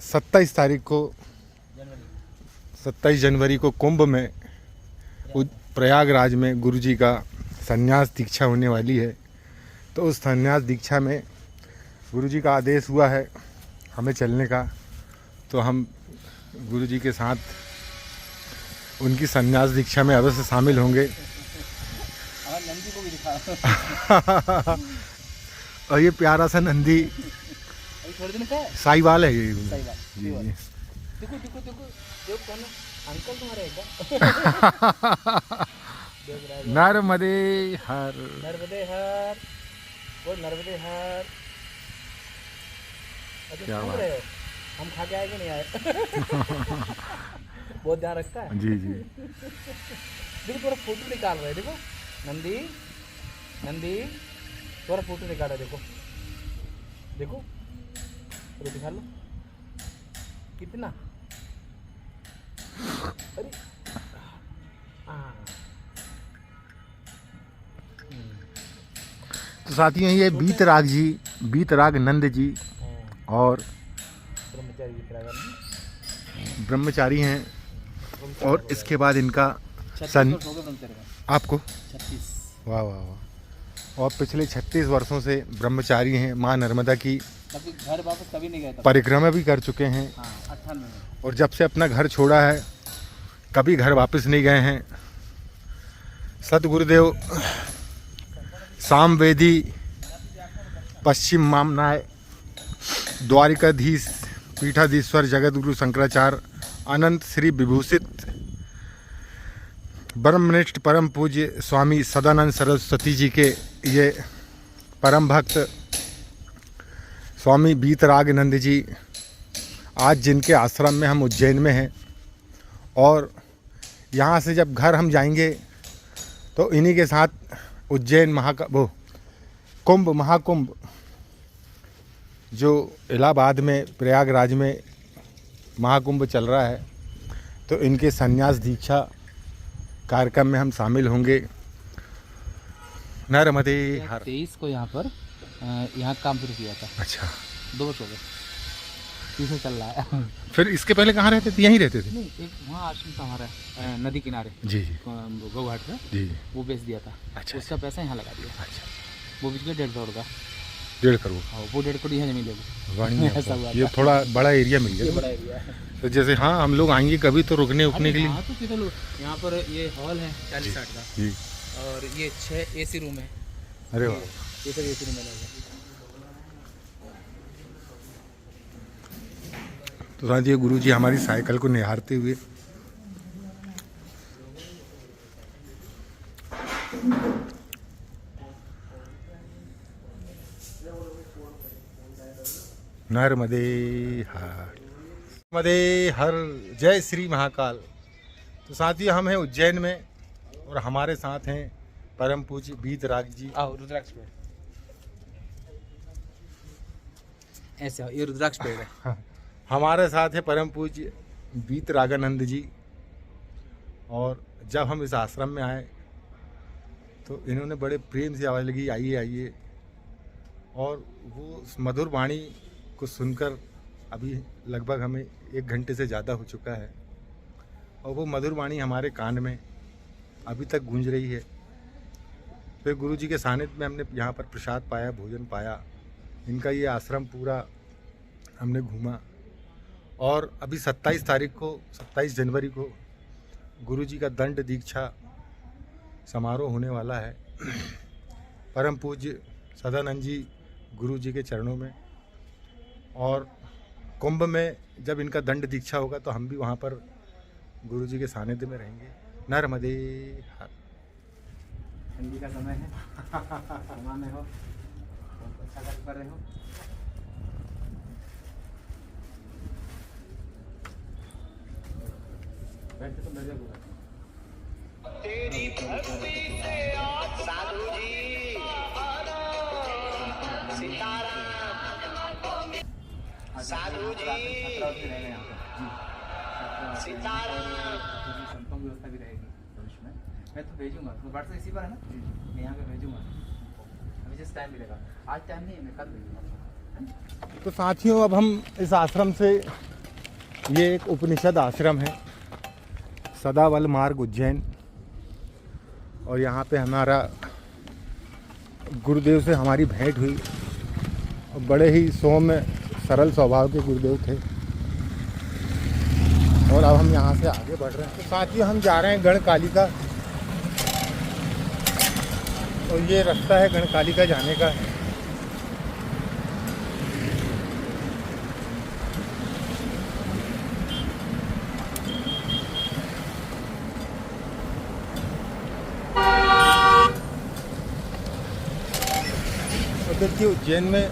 27 जनवरी को कुंभ में प्रयागराज में गुरु जी का संन्यास दीक्षा होने वाली है। तो उस संन्यास दीक्षा में गुरु जी का आदेश हुआ है हमें चलने का। तो हम गुरु जी के साथ उनकी संन्यास दीक्षा में अवश्य शामिल होंगे। नंदी को भी दिखा। और ये प्यारा सा नंदी थोड़े दिन का है, साहिवाल है ये। साहिवाल। जी जी। देखो देखो देखो देखो कौन अंकल तुम्हारे एकदम। नर्मदे हर। नर्मदे हर, वो नर्मदे हर। क्या क्या बात। रहे हो? हम खा के आए कि नहीं आए? बहुत ध्यान रखता है। जी जी। देखो थोड़ा फोटो निकाल रहे हैं। देखो नंदी, नंदी थोड़ा फोटो निकाल रहा है। देखो देखो, फोटो दिखा लो कितना। अरे तो साथियों, ये बीतराग नंद जी और ब्रह्मचारी ब्रह्मचारी हैं। और इसके बाद इनका सन आपको 36। वाह वाह वाह। और पिछले 36 वर्षों से ब्रह्मचारी हैं। माँ नर्मदा की घर वापस कभी नहीं गए। परिक्रमा भी कर चुके हैं। 98 में। और जब से अपना घर छोड़ा है कभी घर वापस नहीं गए हैं। सतगुरुदेव सामवेदी पश्चिम मामनाय द्वारिकाधीश पीठाधीश्वर जगतगुरु शंकराचार्य अनंत श्री विभूषित ब्रह्मनिष्ठ परम पूज्य स्वामी सदानंद सरस्वती जी के ये परम भक्त स्वामी बीतरागनंद जी आज जिनके आश्रम में हम उज्जैन में हैं। और यहाँ से जब घर हम जाएंगे तो इन्हीं के साथ उज्जैन कुंभ महाकुंभ जो इलाहाबाद में प्रयागराज में महाकुंभ चल रहा है, तो इनके संन्यास दीक्षा कार्यक्रम में हम शामिल होंगे। नर्मदे हर। 23 को यहाँ पर यहाँ काम शुरू किया था। अच्छा, 2 वर्ष हो गए। पीछे चल रहा है। फिर इसके पहले कहाँ रहते थे? यहीं रहते थे? नहीं, एक वहाँ आश्रम था हमारा नदी किनारे जी जी गौ घाट का, जी जी। वो बेच दिया था। अच्छा उसका पैसा यहाँ लगा दिया। अच्छा, वो बिक गया 1.5 करोड़ का, 1.5 करोड़। और वो 1.5 करोड़ यहाँ जमीन ले लो। बढ़िया ऐसा हुआ ये था। थोड़ा बड़ा एरिया मिल ये गया। बड़ा एरिया है। तो जैसे हाँ हम लोग आएंगे कभी तो रुकने उकने के लिए। हाँ तो किधर यहाँ पर ये हॉल है 40-60 का, जी। और ये 6 AC रूम है। अरे वाह। ये सब AC रूम है। तो साथ ये गुरुजी हमारी साइकिल को निहारते हुए नर्मदे हर जय श्री महाकाल। तो साथियों हम हैं उज्जैन में और हमारे साथ हैं परम पूज्य बीतराग जी। आओ रुद्राक्ष पेड़, ऐसे आओ, ये रुद्राक्ष पेड़ है। हमारे साथ है परम पूज्य बीतरागानंद जी। और जब हम इस आश्रम में आए तो इन्होंने बड़े प्रेम से आवाज़ लगी आइए आइए, और वो उस मधुर वाणी को सुनकर अभी लगभग हमें 1 घंटे से ज़्यादा हो चुका है, और वो मधुर वाणी हमारे कान में अभी तक गूंज रही है। फिर गुरु जी के सानिध्य में हमने यहाँ पर प्रसाद पाया, भोजन पाया, इनका ये आश्रम पूरा हमने घूमा। और अभी 27 जनवरी को गुरु जी का दंड दीक्षा समारोह होने वाला है परम पूज्य सदानंद जी गुरु जी के चरणों में। और कुंभ में जब इनका दंड दीक्षा होगा तो हम भी वहाँ पर गुरु जी के सानिध्य में रहेंगे। नर्मदे हर। ठंडी का समय है, समा में हो, बहुत अच्छा कर रहे हो। बैठे तो मेरे को तेरी भक्ति से साधु जी सीताराम साधु जी सीताराम संतों की व्यवस्था भी रहेगी भविष्य में। मैं तो भेजूंगा, तो व्हाट्सएप इसी पर है ना, मैं यहाँ पे भेजूंगा। अभी जिस टाइम मिलेगा, आज टाइम नहीं है, मैं कल भेजूंगा। तो साथियों अब हम इस आश्रम से, ये एक उपनिषद आश्रम है सदावल मार्ग उज्जैन, और यहाँ पे हमारा गुरुदेव से हमारी भेंट हुई, और बड़े ही सौम्य सरल स्वभाव के गुरुदेव थे। और अब हम यहाँ से आगे बढ़ रहे हैं। तो साथियों हम जा रहे हैं गणकालिका, और ये रास्ता है गणकालिका जाने का। और देखिए उज्जैन में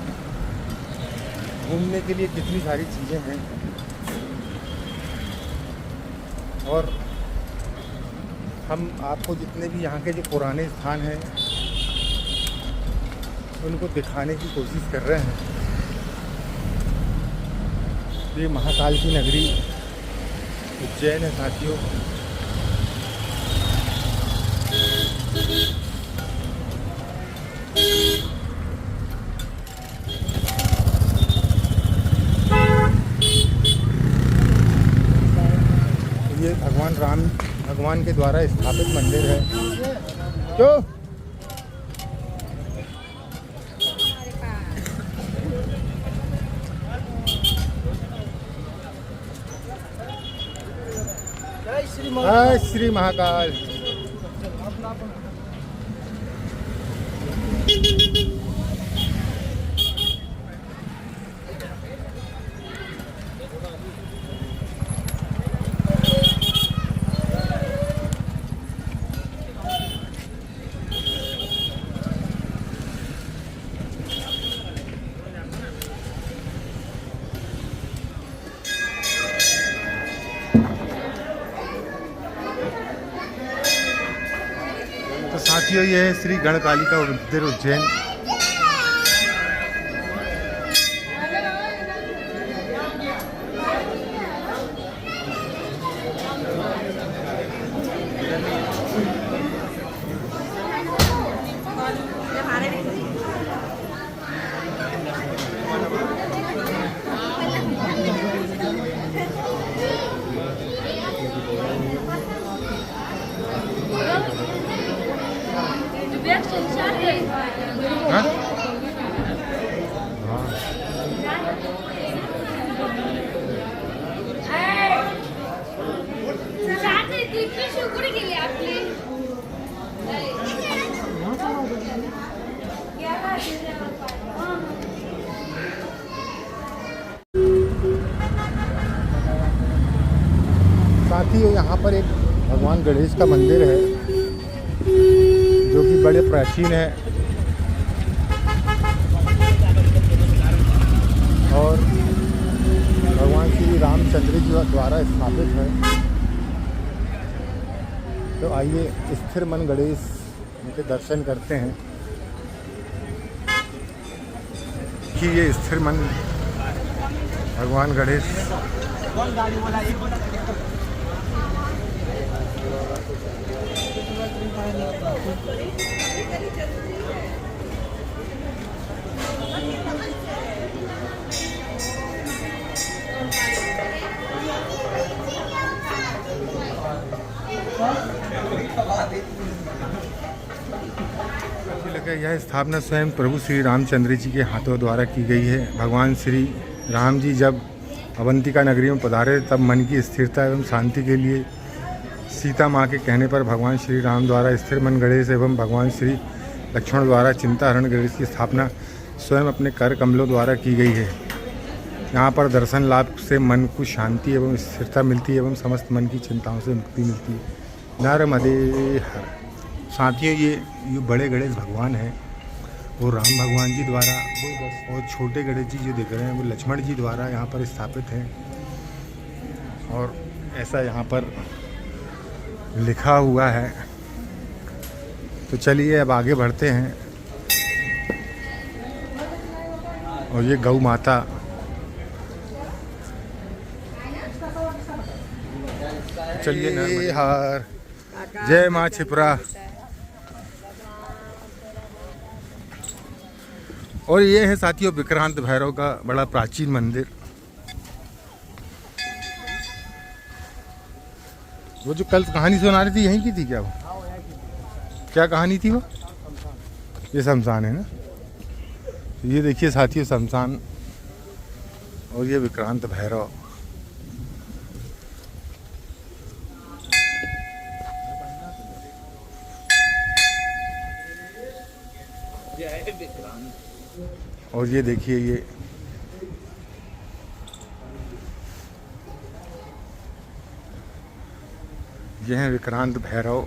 घूमने के लिए कितनी सारी चीज़ें हैं, और हम आपको जितने भी यहाँ के जो पुराने स्थान हैं उनको दिखाने की कोशिश कर रहे हैं। ये महाकाल की नगरी उज्जैन है साथियों। ये भगवान के द्वारा स्थापित मंदिर है। क्यों? जय श्री महाकाल। तो साथियों ये है श्री गणकालिका मंदिर उज्जैन। हाँ? हाँ। शुक्र केली आपली साथियों यहाँ पर एक भगवान गणेश का मंदिर है जो कि बड़े प्राचीन है और भगवान श्री रामचंद्र जी द्वारा स्थापित है। तो आइए स्थिर मन गणेश उनके दर्शन करते हैं कि ये स्थिर मन भगवान गणेश यह स्थापना स्वयं प्रभु श्री रामचंद्र जी के हाथों द्वारा की गई है। भगवान श्री राम जी जब अवंतिका नगरी में पधारे तब मन की स्थिरता एवं शांति के लिए सीता माँ के कहने पर भगवान श्री राम द्वारा स्थिर मन गणेश एवं भगवान श्री लक्ष्मण द्वारा चिंताहरण गणेश की स्थापना स्वयं अपने कर कमलों द्वारा की गई है। यहाँ पर दर्शन लाभ से मन को शांति एवं स्थिरता मिलती है एवं समस्त मन की चिंताओं से मुक्ति मिलती है। नर्मदे हर। साथियों ये बड़े गणेश भगवान हैं वो राम भगवान जी द्वारा और छोटे गणेश जी जो दिख रहे हैं वो लक्ष्मण जी द्वारा यहाँ पर स्थापित हैं और ऐसा यहाँ पर लिखा हुआ है। तो चलिए अब आगे बढ़ते हैं और ये गौ माता चलिए हार जय माँ छिपरा। और ये है साथियों विक्रांत भैरव का बड़ा प्राचीन मंदिर। वो जो कल कहानी सुना रही थी यहीं की थी क्या वो? क्या कहानी थी वो? ये शमशान है ना। तो ये देखिए साथियों शमशान और ये विक्रांत भैरव। और ये देखिए ये हैं विक्रांत भैरव।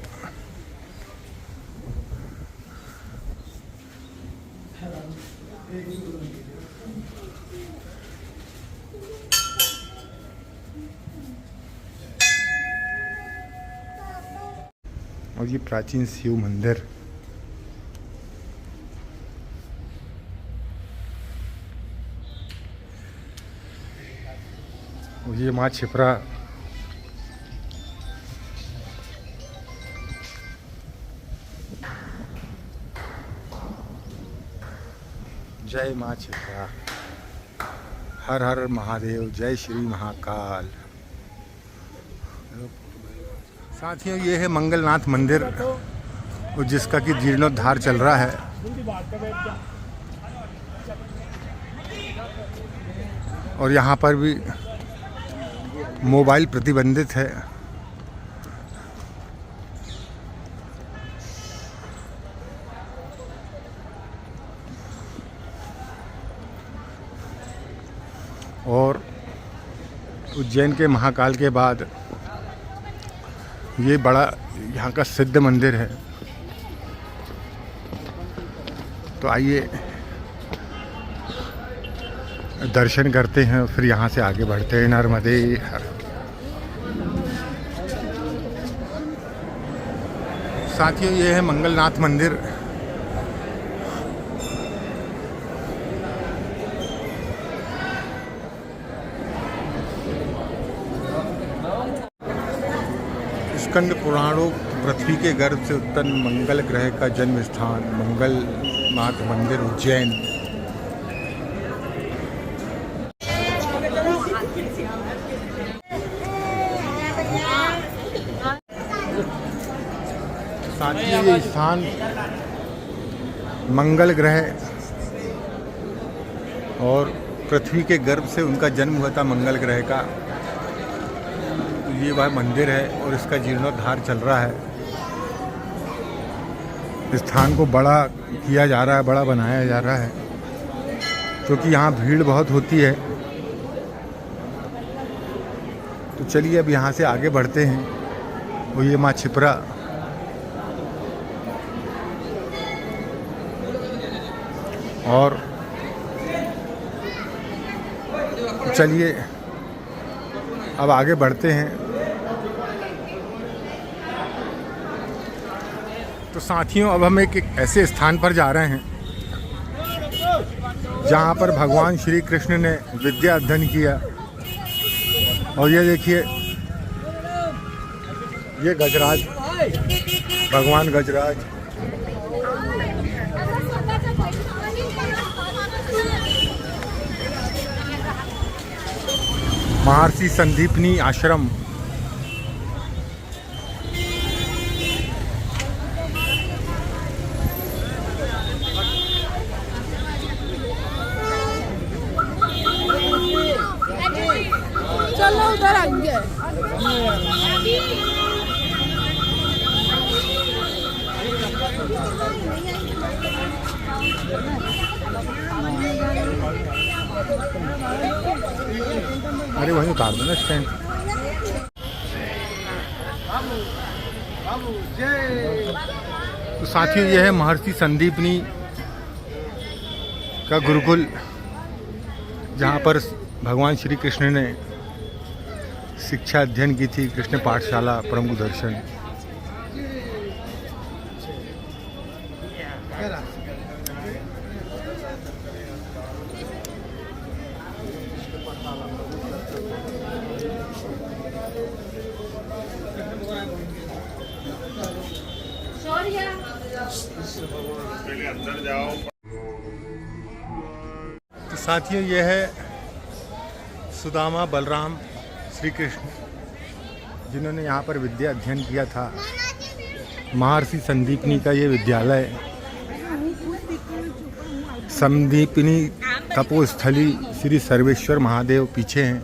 और ये प्राचीन शिव मंदिर। और ये माँ छिपरा। जय माँ छिपरा। हर हर महादेव। जय श्री महाकाल। साथियों ये है मंगलनाथ मंदिर और जिसका कि जीर्णोद्धार चल रहा है। और यहाँ पर भी मोबाइल प्रतिबंधित है। और उज्जैन के महाकाल के बाद ये बड़ा यहाँ का सिद्ध मंदिर है। तो आइए दर्शन करते हैं फिर यहाँ से आगे बढ़ते हैं। नर्मदे हर। साथियों ये है मंगलनाथ मंदिर। स्कंद पुराणों पृथ्वी के गर्भ से उत्पन्न मंगल ग्रह का जन्म स्थान मंगलनाथ मंदिर उज्जैन। साथ ही ये स्थान मंगल ग्रह और पृथ्वी के गर्भ से उनका जन्म हुआ था मंगल ग्रह का। तो ये वह मंदिर है और इसका जीर्णोद्धार चल रहा है। इस स्थान को बड़ा किया जा रहा है, बड़ा बनाया जा रहा है, क्योंकि यहाँ भीड़ बहुत होती है। तो चलिए अब यहाँ से आगे बढ़ते हैं। वो ये माँ छिपरा, और चलिए अब आगे बढ़ते हैं। तो साथियों, अब हम एक ऐसे स्थान पर जा रहे हैं जहाँ पर भगवान श्री कृष्ण ने विद्या अध्ययन किया। और ये देखिए, ये गजराज, भगवान गजराज। महर्षि संदीपनी आश्रम। चलो उधर आगे। अरे वहीं उतार दो ना स्टैंड। तो साथियों, ये है महर्षि संदीपनी का गुरुकुल, जहाँ पर भगवान श्री कृष्ण ने शिक्षा अध्ययन की थी। कृष्ण पाठशाला प्रमुख दर्शन। तो साथियों, ये है सुदामा बलराम श्री कृष्ण, जिन्होंने यहाँ पर विद्या अध्ययन किया था। महर्षि संदीपनी का ये विद्यालय, संदीपनी तपोस्थली श्री सर्वेश्वर महादेव पीछे हैं,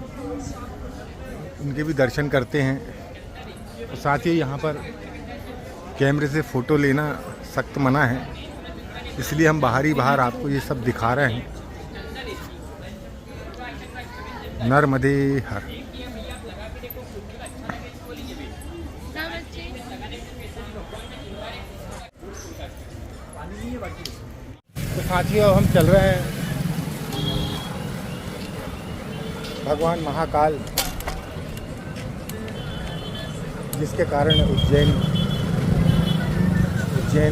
उनके भी दर्शन करते हैं। और साथ ही यहाँ पर कैमरे से फ़ोटो लेना सख्त मना है, इसलिए हम बाहर आपको ये सब दिखा रहे हैं। नर्मदे हर। तो साथियों, हम चल रहे हैं भगवान महाकाल, जिसके कारण उज्जैन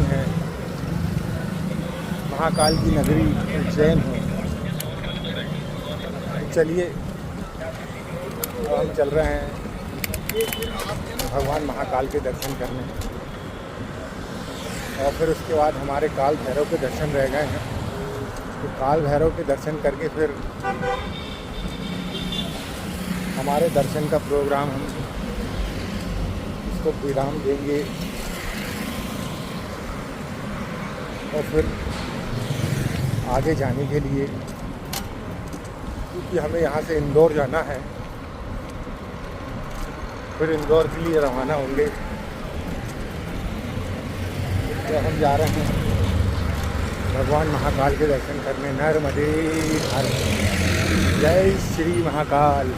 है, महाकाल की नगरी उज्जैन है। चलिए हम चल रहे हैं भगवान महाकाल के दर्शन करने, और फिर उसके बाद हमारे काल भैरव के दर्शन रह गए हैं। तो काल भैरव के दर्शन करके फिर हमारे दर्शन का प्रोग्राम हम इसको विराम देंगे, और फिर आगे जाने के लिए, क्योंकि हमें यहाँ से इंदौर जाना है, फिर इंदौर के लिए रवाना होंगे। तो हम जा रहे हैं भगवान महाकाल के दर्शन करने। नर्मदे हर। जय श्री महाकाल।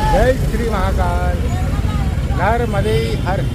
जय श्री महाकाल। नर्मदे हर।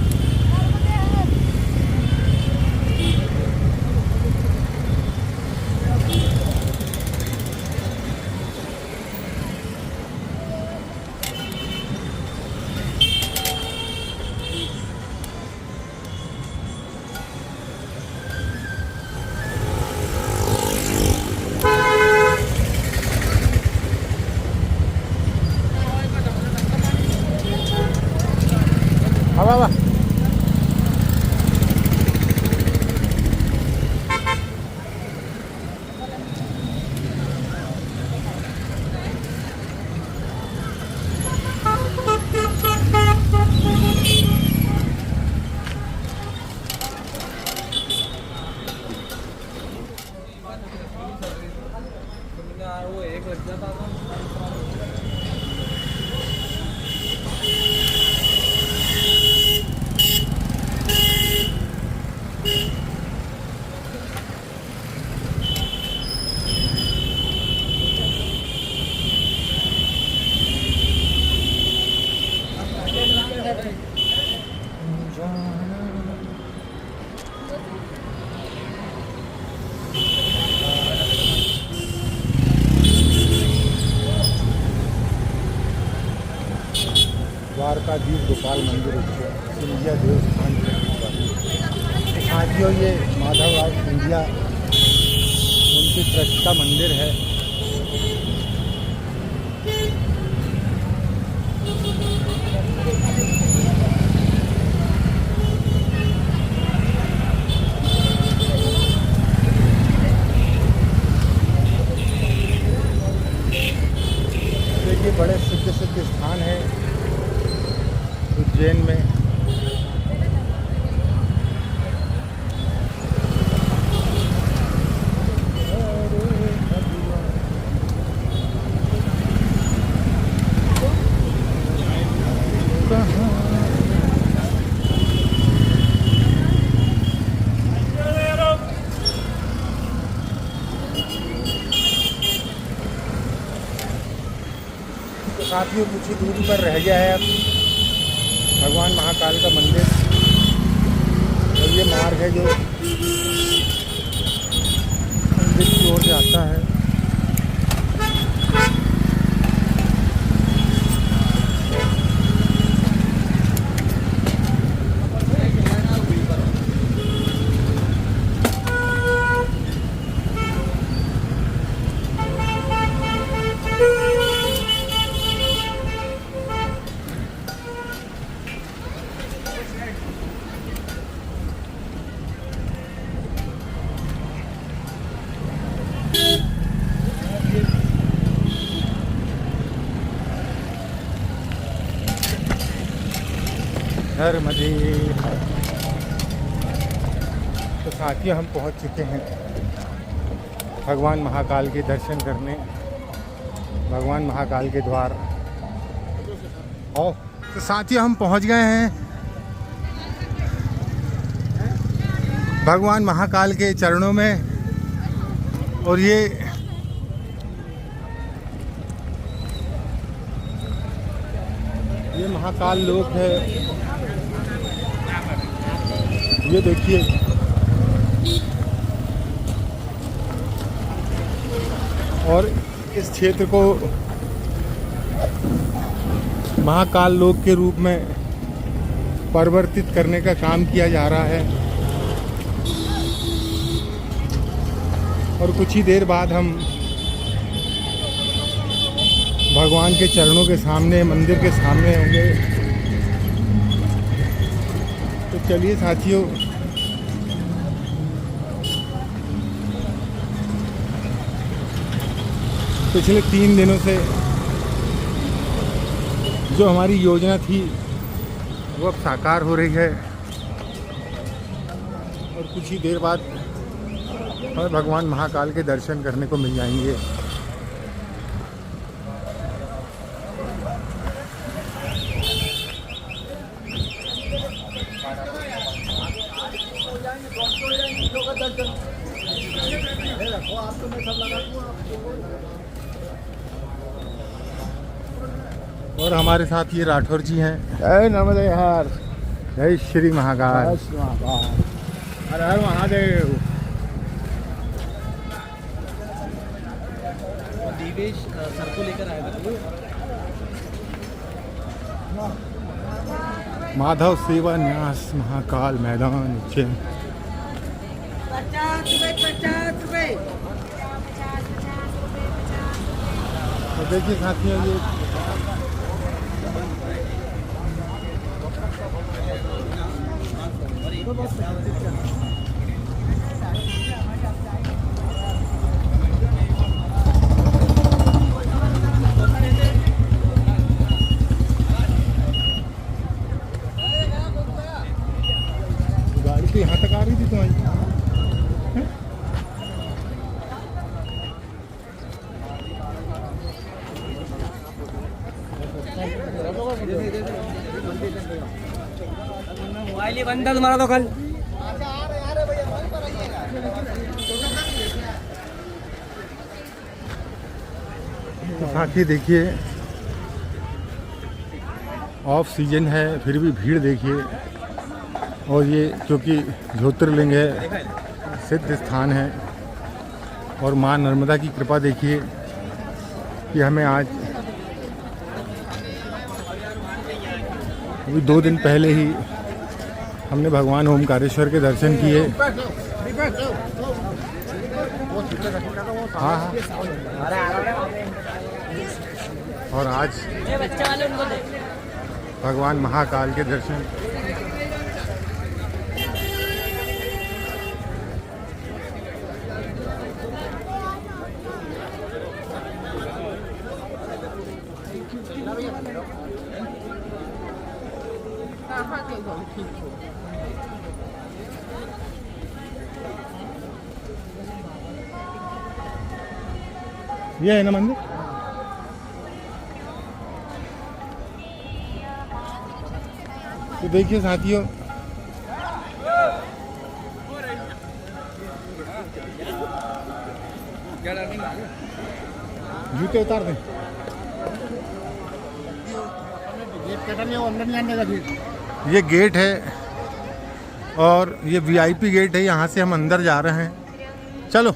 द्वारकाधीश गोपाल मंदिर सिंधिया देवस्थान साथियों, ये माधवराव सिंधिया उनके ट्रस्ट का मंदिर है। देखिए, बड़े सिद्ध स्थान है उज्जैन में। तो साथियों, कुछ ही दूरी पर रह गया है अब भगवान महाकाल का मंदिर। और ये मार्ग है जो मंदिर की ओर जाता है। धर्मदेव। तो साथियों, हम पहुंच चुके हैं भगवान महाकाल के दर्शन करने, भगवान महाकाल के द्वार। और तो साथियों, हम पहुंच गए हैं भगवान महाकाल के चरणों में। और ये महाकाल लोक है। ये देखिए, और इस क्षेत्र को महाकाल लोक के रूप में परिवर्तित करने का काम किया जा रहा है। और कुछ ही देर बाद हम भगवान के चरणों के सामने, मंदिर के सामने होंगे। तो चलिए साथियों, पिछले 3 दिनों से जो हमारी योजना थी वो अब साकार हो रही है। और कुछ ही देर बाद हमें भगवान महाकाल के दर्शन करने को मिल जाएंगे। और हमारे साथ ये राठौर जी हैं। जय नर्मदे हर, जय श्री महाकाल। हर हर महादेव। दिवेश सर को लेकर आएगा। माधव सेवा न्यास महाकाल मैदान उज्जैन। 50 रुपए। तो देखिए साथियों, ये गाड़ी तो यहाँ तक आ रही थी तुम्हारी। बंदा तुम्हारा तो कल तो साथी देखिए ऑफ सीजन है फिर भी भीड़ देखिए। और ये क्योंकि ज्योतिर्लिंग है, सिद्ध स्थान है, और माँ नर्मदा की कृपा देखिए कि हमें आज अभी 2 दिन पहले ही हमने भगवान ओमकारेश्वर के दर्शन किए। हाँ हाँ, और आज भगवान महाकाल के दर्शन। ये है ना मंदिर। तो देखिए साथियों, जूते उतार दें। ये गेट है और ये वीआईपी गेट है, यहाँ से हम अंदर जा रहे हैं। चलो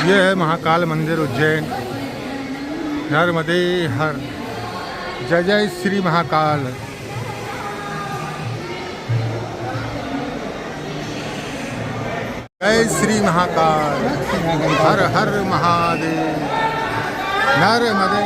ये है महाकाल मंदिर उज्जैन। नर्मदे हर, जय जय श्री महाकाल। जय श्री महाकाल, हर हर महादेव। नर्मदे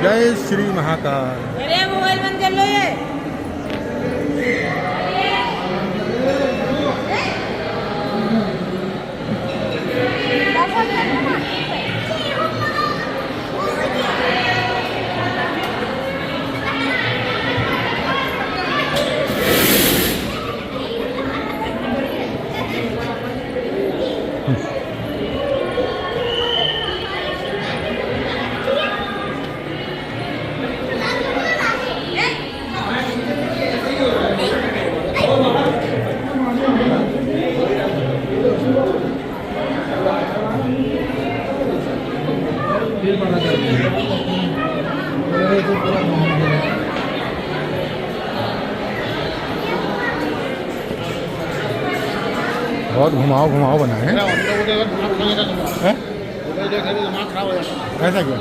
जय श्री महाकाल। अरे मोबाइल बंद कर लो ये। बहुत घुमाओ घुमाओ बना है। ऐसा क्यों?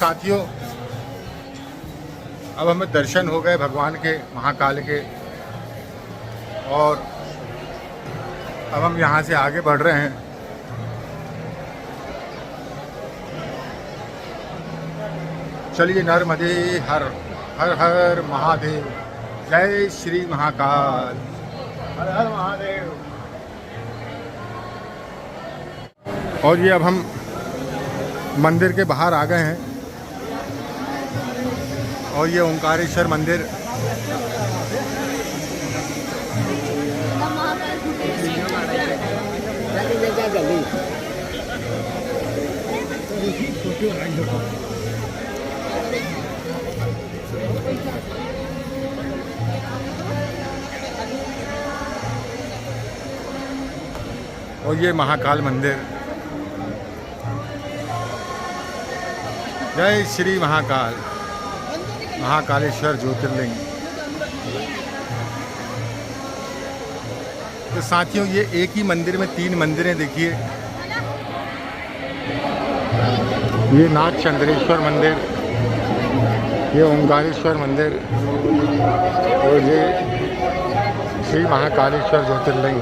साथियों, अब हमें दर्शन हो गए भगवान के, महाकाल के, और अब हम यहाँ से आगे बढ़ रहे हैं। चलिए, नर्मदे हर हर हर महादेव, जय श्री महाकाल, हर हर महादेव। और ये अब हम मंदिर के बाहर आ गए हैं और ये ओंकारेश्वर मंदिर और ये महाकाल मंदिर, जय श्री महाकाल, महाकालेश्वर ज्योतिर्लिंग। तो साथियों, ये एक ही मंदिर में 3 मंदिरें देखिए। ये नाथ चंद्रेश्वर मंदिर, ये ओंकारेश्वर मंदिर और ये श्री महाकालेश्वर ज्योतिर्लिंग।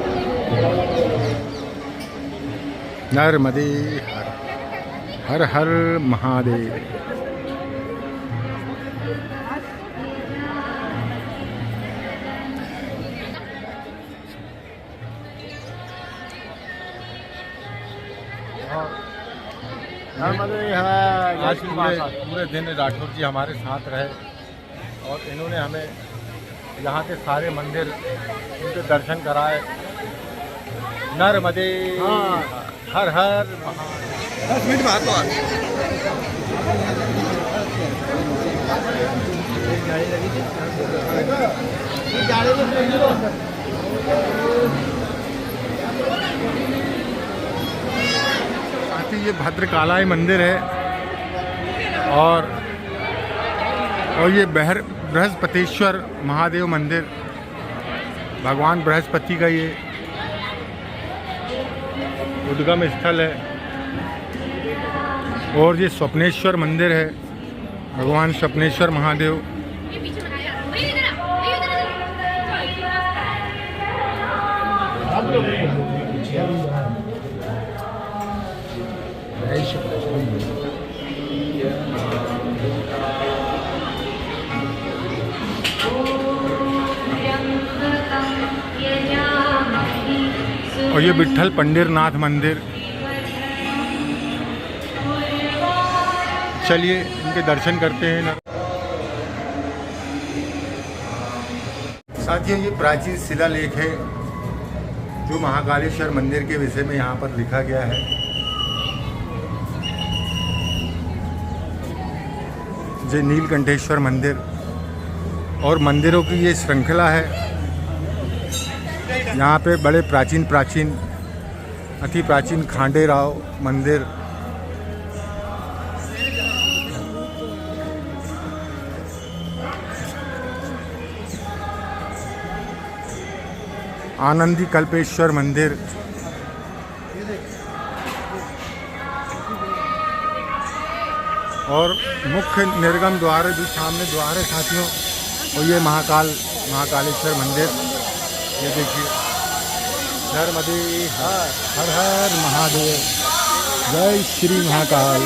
नर्मदे हर हर महादेव। आज पूरे दिन राठौर जी हमारे साथ रहे और इन्होंने हमें यहाँ के सारे मंदिर, उनके दर्शन कराए। नर्मदे हर हर महादेव। 10 मिनट बाद ये भद्रकालाई मंदिर है और ये बृहस्पतिश्वर महादेव मंदिर, भगवान बृहस्पति का ये उद्गम स्थल है। और ये स्वप्नेश्वर मंदिर है, भगवान स्वप्नेश्वर महादेव। और ये विट्ठल पंडिरनाथ मंदिर। चलिए इनके दर्शन करते हैं ना। साथियों, ये प्राचीन शिलालेख है जो महाकालेश्वर मंदिर के विषय में यहाँ पर लिखा गया है। ये नीलकंठेश्वर मंदिर और मंदिरों की ये श्रृंखला है। यहाँ पे बड़े प्राचीन अति प्राचीन खांडेराव मंदिर, आनंदी कल्पेश्वर मंदिर, और मुख्य निर्गम द्वार जो सामने द्वार है साथियों, और ये महाकालेश्वर मंदिर। ये देखिए, नर्मदे हर हर महादेव, जय श्री महाकाल,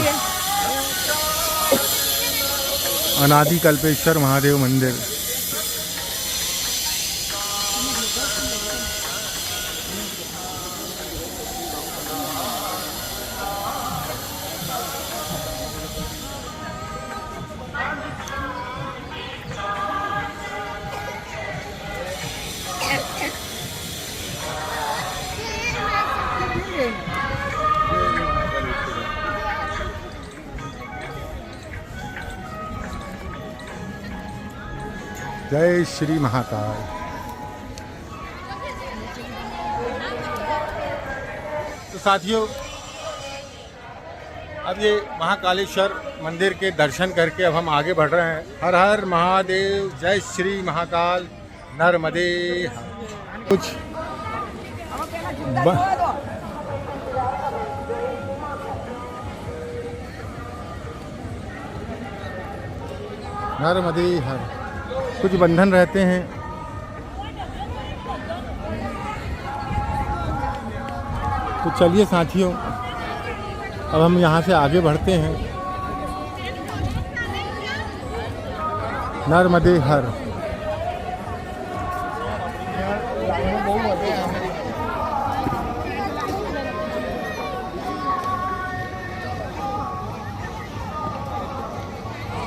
अनादि कल्पेश्वर महादेव मंदिर। जय श्री महाकाल। तो साथियों, अब ये महाकालेश्वर मंदिर के दर्शन करके अब हम आगे बढ़ रहे हैं। हर हर महादेव, जय श्री महाकाल, नर्मदे। कुछ नर्मदे हर। कुछ बंधन रहते हैं। तो चलिए साथियों, अब हम यहाँ से आगे बढ़ते हैं। नर्मदे हर।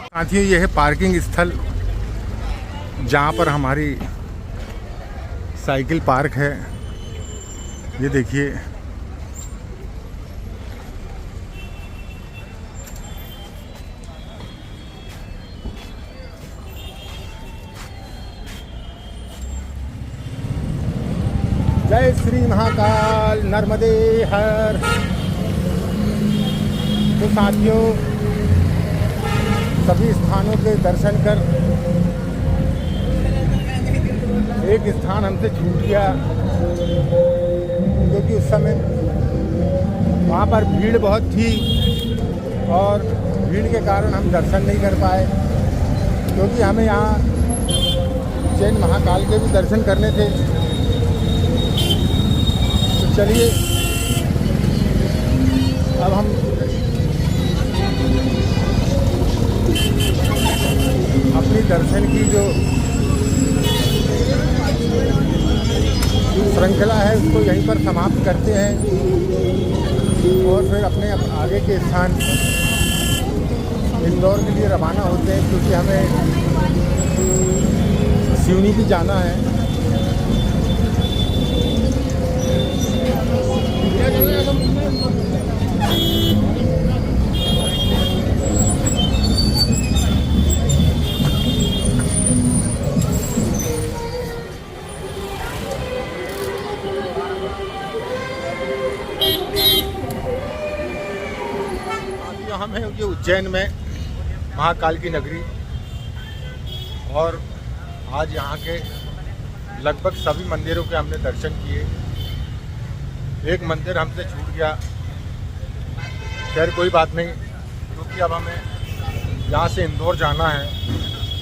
साथियों, यह है पार्किंग स्थल जहाँ पर हमारी साइकिल पार्क है। ये देखिए, जय श्री महाकाल, नर्मदे हर। तो साथियों, सभी स्थानों के दर्शन कर एक स्थान हमसे छूट गया, क्योंकि उस समय वहाँ पर भीड़ बहुत थी और भीड़ के कारण हम दर्शन नहीं कर पाए, क्योंकि हमें यहाँ उज्जैन महाकाल के भी दर्शन करने थे। तो चलिए, अब हम अपनी दर्शन की जो श्रृंखला है उसको यहीं पर समाप्त करते हैं और फिर अपने आगे के स्थान इंदौर के लिए रवाना होते हैं, क्योंकि हमें सिवनी भी जाना है। हम हैं ये उज्जैन में महाकाल की नगरी, और आज यहाँ के लगभग सभी मंदिरों के हमने दर्शन किए। एक मंदिर हमसे छूट गया, खैर कोई बात नहीं, क्योंकि अब हमें यहाँ से इंदौर जाना है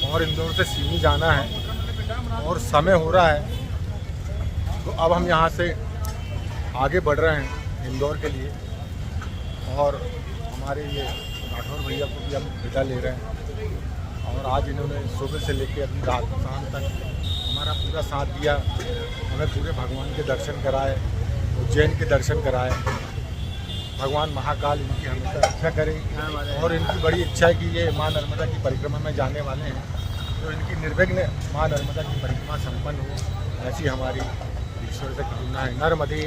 और इंदौर से सिवनी जाना है और समय हो रहा है। तो अब हम यहाँ से आगे बढ़ रहे हैं इंदौर के लिए, और हमारे ये राठौर भैया को भी हम विदा ले रहे हैं। और आज इन्होंने सुबह से लेकर अभी रात शाम तक हमारा पूरा साथ दिया, हमें पूरे भगवान के दर्शन कराए, उज्जैन के दर्शन कराए। भगवान महाकाल इनकी हमेशा रक्षा करे, और इनकी बड़ी इच्छा है कि ये माँ नर्मदा की परिक्रमा में जाने वाले हैं, तो इनकी निर्विघ्न माँ नर्मदा की परिक्रमा संपन्न हो, ऐसी हमारी ईश्वर से कामना है। नर्मदे